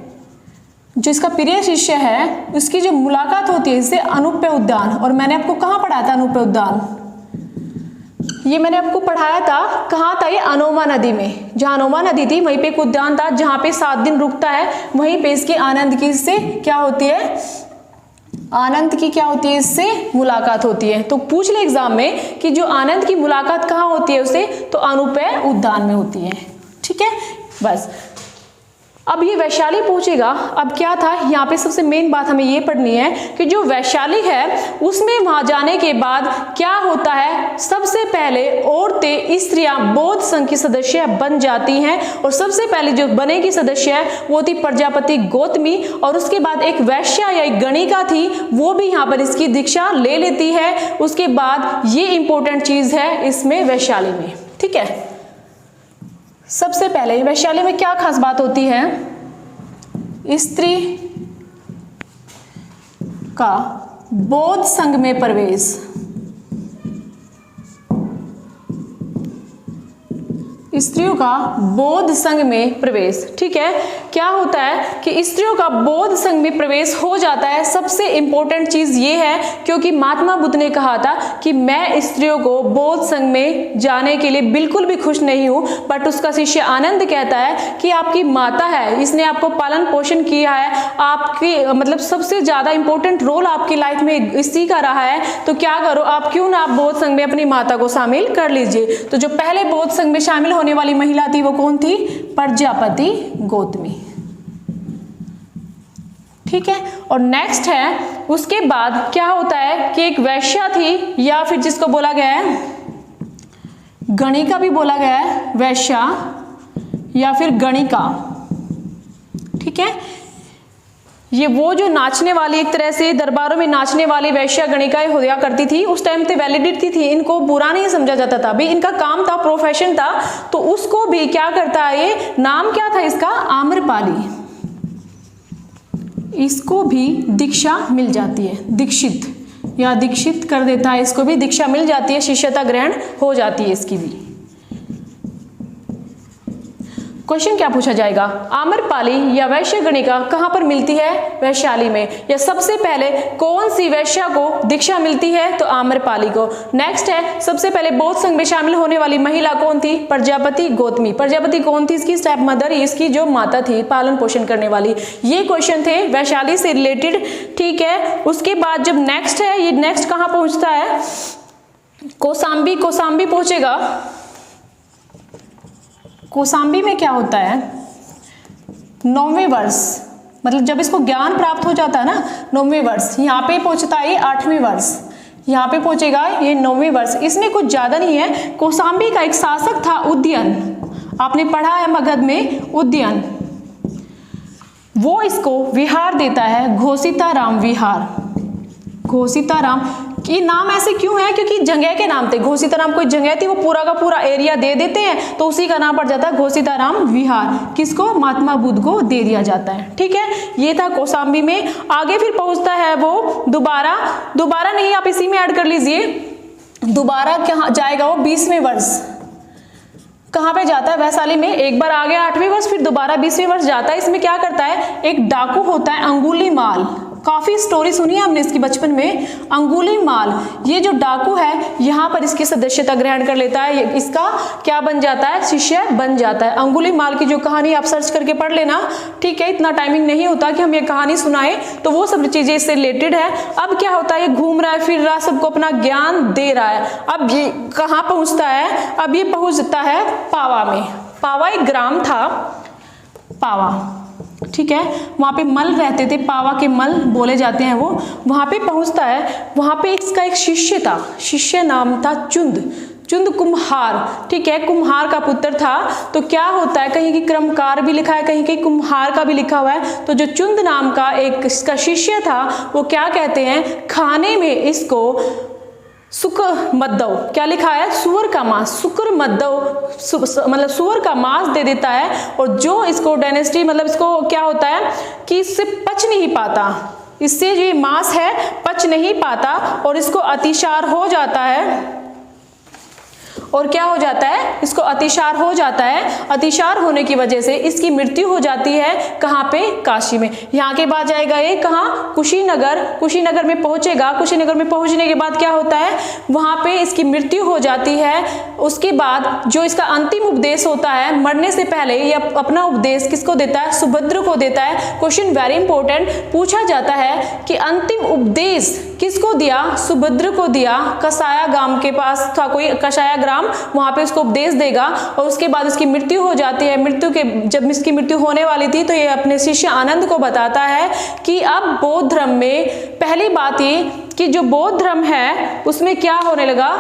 जो इसका प्रिय शिष्य है उसकी जो मुलाकात होती है इससे अनूपे उद्यान। और मैंने आपको कहाँ पढ़ाया था अनूपे उद्यान, ये मैंने आपको पढ़ाया था, कहाँ था ये, अनोमा नदी में। जहाँ अनोमा नदी थी वहीं पे एक उद्यान था जहाँ पे 7 दिन रुकता है, वहीं पे इसके आनंद की इससे क्या होती है, आनंद की क्या होती है, इससे मुलाकात होती है। तो पूछ ले एग्जाम में कि जो आनंद की मुलाकात कहाँ होती है उसे, तो अनूपे उद्यान में होती है। ठीक है, बस। अब ये वैशाली पूछेगा, अब क्या था यहाँ पे सबसे मेन बात हमें ये पढ़नी है कि जो वैशाली है उसमें वहां जाने के बाद क्या होता है, सबसे पहले औरतें स्त्रियां बौद्ध संघ की सदस्य बन जाती हैं। और सबसे पहले जो बनेगी सदस्य है वो थी प्रजापति गौतमी, और उसके बाद एक वैश्या या एक गणिका थी वो भी यहाँ पर इसकी दीक्षा ले लेती है। उसके बाद ये इंपॉर्टेंट चीज है इसमें वैशाली में। ठीक है, सबसे पहले वैशाली में क्या खास बात होती है, स्त्री का बौद्ध संघ में प्रवेश। स्त्रियों का बौद्ध संघ में प्रवेश। ठीक है, क्या होता है कि स्त्रियों का बौद्ध संघ में प्रवेश हो जाता है। सबसे इंपॉर्टेंट चीज ये है क्योंकि महात्मा बुद्ध ने कहा था कि मैं स्त्रियों को बौद्ध संघ में जाने के लिए बिल्कुल भी खुश नहीं हूं, बट उसका शिष्य आनंद कहता है कि आपकी माता है, इसने आपको पालन पोषण किया है, आपकी मतलब सबसे ज्यादा इंपॉर्टेंट रोल आपकी लाइफ में इसी का रहा है, तो क्या करो आप, क्यों ना आप बौद्ध संघ में अपनी माता को शामिल कर लीजिए। तो जो पहले बौद्ध संघ में शामिल होने वाली महिला थी वो कौन थी, प्रजापति गौतमी। ठीक है, और नेक्स्ट है उसके बाद क्या होता है कि एक वैश्या थी, या फिर जिसको बोला गया है गणिका भी बोला गया है, वैश्या या फिर गणिका। ठीक है, ये वो जो नाचने वाली, एक तरह से दरबारों में नाचने वाली वैश्या गणिकाएं होया करती थी। उस टाइम पे वैलिडिटी थी, इनको बुरा नहीं समझा जाता था, भाई इनका काम था, प्रोफेशन था। तो उसको भी क्या करता है, ये नाम क्या था इसका, आम्रपाली, इसको भी दीक्षा मिल जाती है, दीक्षित या दीक्षित कर देता है, इसको भी दीक्षा मिल जाती है, शिष्यता ग्रहण हो जाती है इसकी भी। क्वेश्चन क्या पूछा जाएगा, आम्रपाली या वैश्य गणिका कहां पर मिलती है, वैशाली में। या सबसे पहले कौन सी वैश्या को दीक्षा मिलती है, तो आम्रपाली को। नेक्स्ट है सबसे पहले बौद्ध संघ में शामिल होने वाली महिला कौन थी, प्रजापति गौतमी। प्रजापति कौन थी, इसकी स्टेप मदर, इसकी जो माता थी पालन पोषण करने वाली। ये क्वेश्चन थे वैशाली से रिलेटेड। ठीक है, उसके बाद जब नेक्स्ट है, ये नेक्स्ट कहां पहुंचता है, कौसाम्बी। कौसाम्बी पहुंचेगा, कौसाम्बी में क्या होता है, 9वें वर्ष, मतलब जब इसको ज्ञान प्राप्त हो जाता है ना, 9वें वर्ष। यहाँ पे पहुंचता है 8वें वर्ष, यहाँ पे पहुंचेगा ये 9वें वर्ष। इसमें कुछ ज्यादा नहीं है। कौसाम्बी का एक शासक था उदयन, आपने पढ़ा है मगध में, उदयन, वो इसको विहार देता है, घोषिताराम विहार। घोषिताराम ये नाम ऐसे क्यों है, क्योंकि जगह के नाम थे। घोषिताराम कोई जगह थी, वो पूरा का पूरा एरिया दे देते हैं तो उसी का नाम पड़ जाता है घोषिताराम विहार। किसको, महात्मा बुद्ध को दे दिया जाता है। ठीक है, ये था कौसाम्बी में। आगे फिर पहुंचता है वो दोबारा नहीं, आप इसी में ऐड कर लीजिए, दोबारा कहाँ जाएगा वो, 20वें वर्ष। कहाँ पे जाता है, वैशाली में। एक बार आ गया 8वें वर्ष, फिर दोबारा 20वें वर्ष जाता है। इसमें क्या करता है, एक डाकू होता है अंगुलीमाल, काफी स्टोरी सुनी है हमने इसकी बचपन में। अंगुलीमाल ये जो डाकू है यहाँ पर इसकी सदस्यता ग्रहण कर लेता है, इसका क्या बन जाता है, शिष्य बन जाता है। अंगुलीमाल की जो कहानी आप सर्च करके पढ़ लेना। ठीक है, इतना टाइमिंग नहीं होता कि हम ये कहानी सुनाए, तो वो सब चीजें इससे रिलेटेड है। अब क्या होता है, ये घूम रहा है, फिर रहा, सबको अपना ज्ञान दे रहा है। अब ये कहाँ पहुंचता है, अब ये पहुंचता है पावा में। पावा एक ग्राम था, पावा। ठीक है, वहाँ पे मल रहते थे, पावा के मल बोले जाते हैं वो। वहाँ पे पहुँचता है, वहाँ पे इसका एक शिष्य था, शिष्य नाम था चुंद कुम्हार। ठीक है, कुम्हार का पुत्र था। तो क्या होता है, कहीं की क्रमकार भी लिखा है, कहीं कहीं कुम्हार का भी लिखा हुआ है। तो जो चुंद नाम का एक इसका शिष्य था, वो क्या कहते हैं, खाने में इसको शुक्र मद्दव, क्या लिखा है, सुअर का मांस, शुक्र मद्दव मतलब सुअर का मांस दे देता है। और जो इसको डायनेस्टी मतलब इसको क्या होता है कि इससे पच नहीं पाता, इससे ये मांस है पच नहीं पाता और इसको अतिसार हो जाता है। और क्या हो जाता है, इसको अतिसार हो जाता है। अतिसार होने की वजह से इसकी मृत्यु हो जाती है। कहाँ पे, काशी में। यहाँ के बाद जाएगा ये कहाँ, कुशीनगर। कुशीनगर में पहुंचेगा। कुशीनगर में पहुंचने के बाद क्या होता है, वहां पे इसकी मृत्यु हो जाती है। उसके बाद जो इसका अंतिम उपदेश होता है, मरने से पहले ये अपना उपदेश किसको देता है, सुभद्र को देता है। क्वेश्चन वेरी इंपॉर्टेंट, पूछा जाता है कि अंतिम उपदेश किसको दिया, सुभद्र को दिया। कसाया ग्राम के पास था कोई, कसाया ग्राम, वहां पे उसको उपदेश देगा। और उसके बाद इसकी मृत्यु हो जाती है। मृत्यु के जब इसकी मृत्यु होने वाली थी तो ये अपने शिष्य आनंद को बताता है कि अब बौद्ध धर्म में पहली बात ये कि जो बौद्ध धर्म है उसमें क्या होने लगा,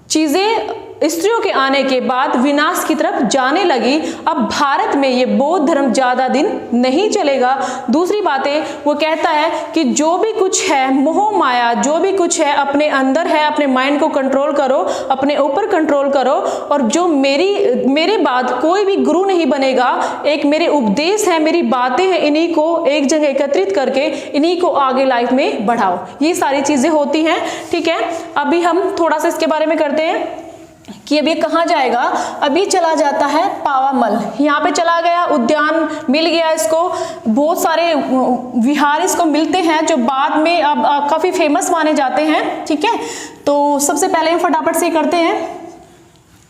चीजें स्त्रियों के आने के बाद विनाश की तरफ जाने लगी। अब भारत में ये बौद्ध धर्म ज्यादा दिन नहीं चलेगा। दूसरी बातें वो कहता है कि जो भी कुछ है मोह माया, जो भी कुछ है अपने अंदर है, अपने माइंड को कंट्रोल करो, अपने ऊपर कंट्रोल करो। और जो मेरे बाद कोई भी गुरु नहीं बनेगा, एक मेरे उपदेश है, मेरी बातें हैं, इन्हीं को एक जगह एकत्रित करके इन्हीं को आगे लाइफ में बढ़ाओ। ये सारी चीजें होती हैं, ठीक है। अभी हम थोड़ा सा इसके बारे में करते हैं कि अब ये कहाँ जाएगा। अभी चला जाता है पावामल, यहाँ पे चला गया, उद्यान मिल गया इसको, बहुत सारे विहार इसको मिलते हैं जो बाद में अब काफी फेमस माने जाते हैं, ठीक है। तो सबसे पहले हम फटाफट से करते हैं,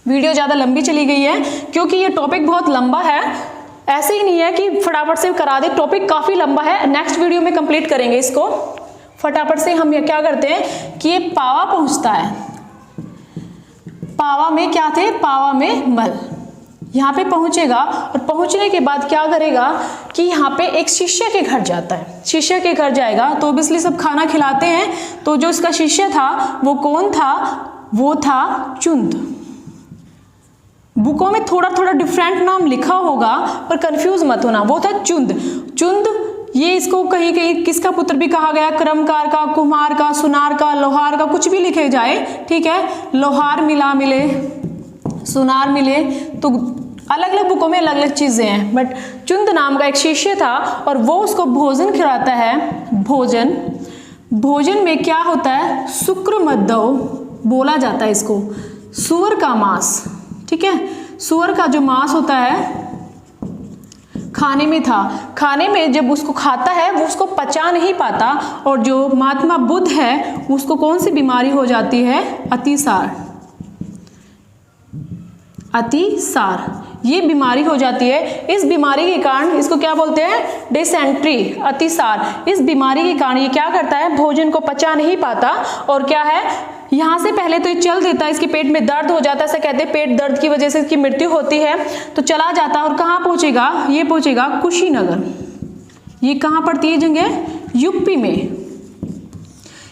वीडियो ज्यादा लंबी चली गई है क्योंकि ये टॉपिक बहुत लंबा है। ऐसे ही नहीं है कि फटाफट से करा दे, टॉपिक काफी लंबा है, नेक्स्ट वीडियो में कंप्लीट करेंगे इसको। फटाफट से हम ये क्या करते हैं कि ये पावा पहुंचता है। पावा में क्या थे, पावा में मल, यहाँ पे पहुंचेगा। और पहुंचने के बाद क्या करेगा कि यहाँ पे एक शिष्य के घर जाता है। शिष्य के घर जाएगा तो ऑब्वियसली सब खाना खिलाते हैं। तो जो इसका शिष्य था वो कौन था, वो था चुंद। बुकों में थोड़ा थोड़ा डिफरेंट नाम लिखा होगा पर कंफ्यूज मत होना, वो था चुंद। चुंद ये इसको कहीं कहीं किसका पुत्र भी कहा गया, कर्मकार का, कुम्हार का, सुनार का, लोहार का, कुछ भी लिखे जाए, ठीक है। लोहार मिला मिले, सुनार मिले, तो अलग अलग बुकों में अलग अलग चीजें हैं। बट चुंद नाम का एक शिष्य था और वो उसको भोजन खिलाता है। भोजन, भोजन में क्या होता है, शुक्र मद्दव बोला जाता है इसको, सुअर का मांस, ठीक है। सुअर का जो मांस होता है खाने में था। खाने में जब उसको खाता है वो उसको पचा नहीं पाता और जो महात्मा बुद्ध है उसको कौन सी बीमारी हो जाती है, अतिसार। अतिसार ये बीमारी हो जाती है। इस बीमारी के कारण इसको क्या बोलते हैं, डिसेंट्री, अतिसार। इस बीमारी के कारण ये क्या करता है, भोजन को पचा नहीं पाता और क्या है, यहाँ से पहले तो ये चल देता है, इसके पेट में दर्द हो जाता है, ऐसा कहते हैं पेट दर्द की वजह से इसकी मृत्यु होती है। तो चला जाता है और कहाँ पहुंचेगा, ये पहुंचेगा कुशीनगर। ये कहाँ पड़ती है जगह, यूपी में।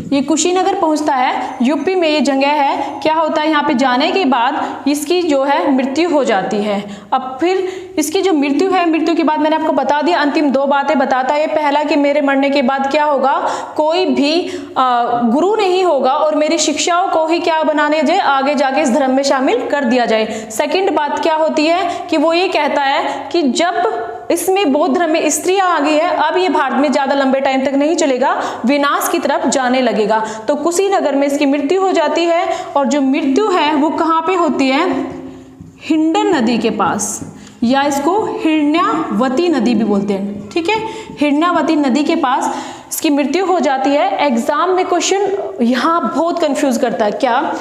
ये कुशीनगर पहुंचता है, यूपी में ये जगह है। क्या होता है, यहाँ पे जाने के बाद इसकी जो है मृत्यु हो जाती है। अब फिर इसकी जो मृत्यु है, मृत्यु के बाद मैंने आपको बता दिया, अंतिम दो बातें बताता है। पहला कि मेरे मरने के बाद क्या होगा, कोई भी गुरु नहीं होगा और मेरी शिक्षाओं को ही क्या बनाने जाए, आगे जाके इस धर्म में शामिल कर दिया जाए। सेकंड बात क्या होती है कि वो ये कहता है कि जब इसमें बौद्ध धर्म में स्त्रियां आ गई है, अब ये भारत में ज्यादा लंबे टाइम तक नहीं चलेगा, विनाश की तरफ जाने लगेगा। तो कुशीनगर में इसकी मृत्यु हो जाती है और जो मृत्यु है वो कहाँ पे होती है, हिंडन नदी के पास, या इसको हिरण्यावती नदी भी बोलते हैं, ठीक है। हिरण्यावती नदी के पास इसकी मृत्यु हो जाती है। एग्जाम में क्वेश्चन यहाँ बहुत कंफ्यूज करता है, क्या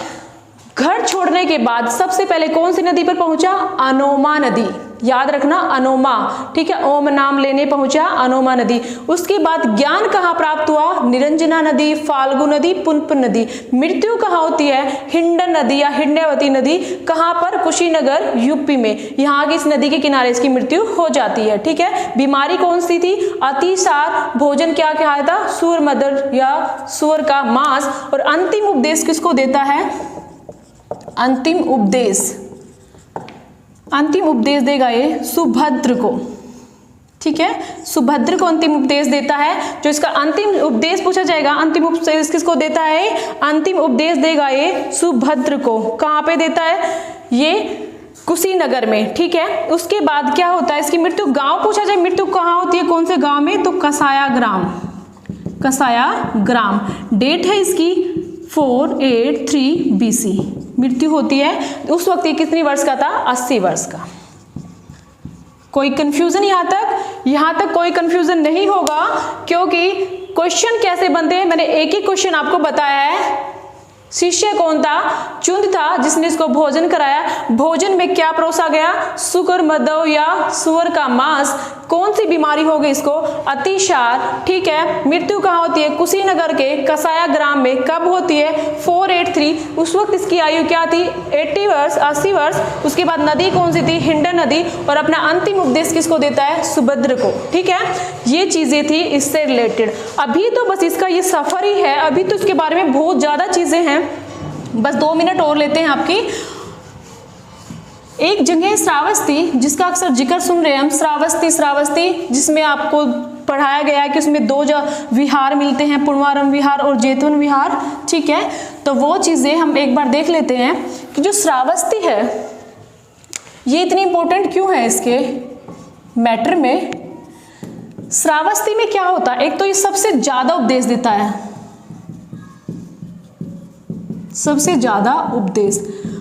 घर छोड़ने के बाद सबसे पहले कौन सी नदी पर पहुंचा, अनोमा नदी, याद रखना अनोमा, ठीक है। ओम नाम लेने पहुंचा, अनोमा नदी। उसके बाद ज्ञान कहाँ प्राप्त हुआ, निरंजना नदी, फाल्गु नदी, पुनपुन नदी। मृत्यु कहाँ होती है, हिंडन नदी या हिरण्यावती नदी, कहाँ पर, कुशीनगर, यूपी में। यहाँ की इस नदी के किनारे इसकी मृत्यु हो जाती है, ठीक है। बीमारी कौन सी थी, अतिसार। भोजन क्या खाया था, सुअर मदर या सुअर का मांस। और अंतिम उपदेश किसको देता है, अंतिम उपदेश, अंतिम उपदेश देगा ये सुभद्र को, ठीक है। सुभद्र को अंतिम उपदेश देता है। जो इसका अंतिम उपदेश पूछा जाएगा, अंतिम उपदेश किसको देता है? अंतिम उपदेश देगा ये सुभद्र को। कहाँ पे देता है? ये कुशीनगर में, ठीक है। उसके बाद क्या होता है? इसकी मृत्यु, गांव पूछा जाए, मृत्यु कहाँ होती है, कौन से गांव में? तो कसाया ग्राम, कसाया ग्राम। डेट है इसकी 483 BC मृत्यु होती है। उस वक्त ये कितनी वर्ष का था? 80 वर्ष का। कोई कंफ्यूजन यहाँ तक? यहाँ तक कोई कंफ्यूजन नहीं होगा, क्योंकि क्वेश्चन कैसे बनते हैं मैंने एक ही क्वेश्चन आपको बताया है। शिष्य कौन था? चुंद था, जिसने इसको भोजन कराया। भोजन में क्या परोसा गया? सुकर मदव या सुअर का मांस। कौन सी बीमारी हो गई इसको? अतिसार, ठीक है। मृत्यु कहाँ होती है? कुशीनगर के कसाया ग्राम में। कब होती है? 483। उस वक्त इसकी आयु क्या थी? 80 वर्ष, 80 वर्ष। उसके बाद नदी कौन सी थी? हिंडन नदी। और अपना अंतिम उपदेश किसको देता है? सुभद्र को, ठीक है। ये चीजें थी इससे रिलेटेड। अभी तो बस इसका ये सफर ही है, अभी तो इसके बारे में बहुत ज्यादा चीजें हैं। बस 2 मिनट और लेते हैं आपकी। एक जगह श्रावस्ती, जिसका अक्सर जिक्र सुन रहे हैं हम, श्रावस्ती, श्रावस्ती, जिसमें आपको पढ़ाया गया है कि उसमें 2 विहार मिलते हैं, पुणवारम विहार और जेतवन विहार, ठीक है। तो वो चीजें हम एक बार देख लेते हैं कि जो श्रावस्ती है ये इतनी इंपॉर्टेंट क्यों है इसके मैटर में। श्रावस्ती में क्या होता है? एक तो ये सबसे ज्यादा उपदेश देता है, सबसे ज्यादा उपदेश।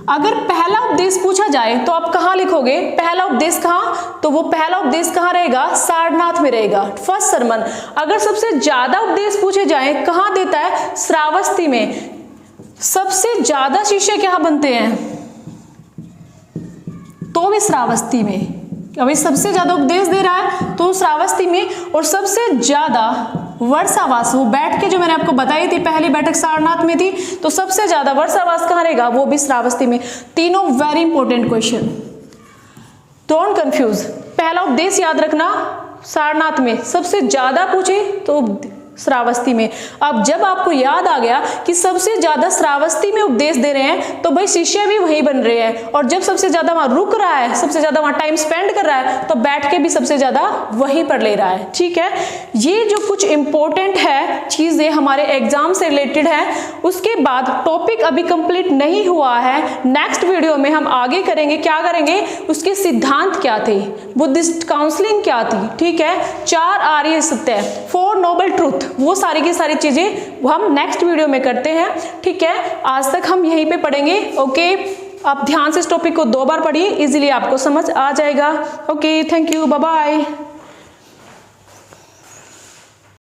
अगर पहला उपदेश पूछा जाए तो आप कहाँ लिखोगे? पहला उपदेश कहाँ? तो वो पहला उपदेश कहाँ रहेगा? सारनाथ में रहेगा, फर्स्ट सरमन। अगर सबसे ज्यादा उपदेश पूछे जाए कहाँ देता है? श्रावस्ती में। सबसे ज्यादा शिष्य क्या बनते हैं? तो भी श्रावस्ती में। अभी सबसे ज्यादा उपदेश दे रहा है तो श्रावस्ती में। और सबसे ज्यादा वर्षावास, वो बैठ के जो मैंने आपको बताई थी, पहली बैठक सारनाथ में थी, तो सबसे ज्यादा वर्षावास कहाँ रहेगा? वो भी श्रावस्ती में। तीनों very important question, don't confuse. पहला उपदेश याद रखना, सारनाथ में। सबसे ज्यादा पूछे तो श्रावस्ती में। अब जब आपको याद आ गया कि सबसे ज्यादा श्रावस्ती में उपदेश दे रहे हैं, तो भाई शिष्य भी वहीं बन रहे हैं। और जब सबसे ज्यादा वहां रुक रहा है, सबसे ज्यादा वहां टाइम स्पेंड कर रहा है, तो बैठ के भी सबसे ज्यादा वहीं पर ले रहा है, ठीक है। ये जो कुछ इंपॉर्टेंट है चीजें हमारे एग्जाम से रिलेटेड है। उसके बाद टॉपिक अभी कंप्लीट नहीं हुआ है, नेक्स्ट वीडियो में हम आगे करेंगे। क्या करेंगे? उसके सिद्धांत क्या थे, बुद्धिस्ट काउंसलिंग क्या थी, ठीक है। 4 आर्य सत्य, 4 नोबल ट्रूथ, वो सारी की सारी चीजें हम नेक्स्ट वीडियो में करते हैं, ठीक है। आज तक हम यहीं पे पढ़ेंगे, ओके। आप ध्यान से इस टॉपिक को 2 बार पढ़िए, इजीली आपको समझ आ जाएगा। Okay, thank you, bye bye.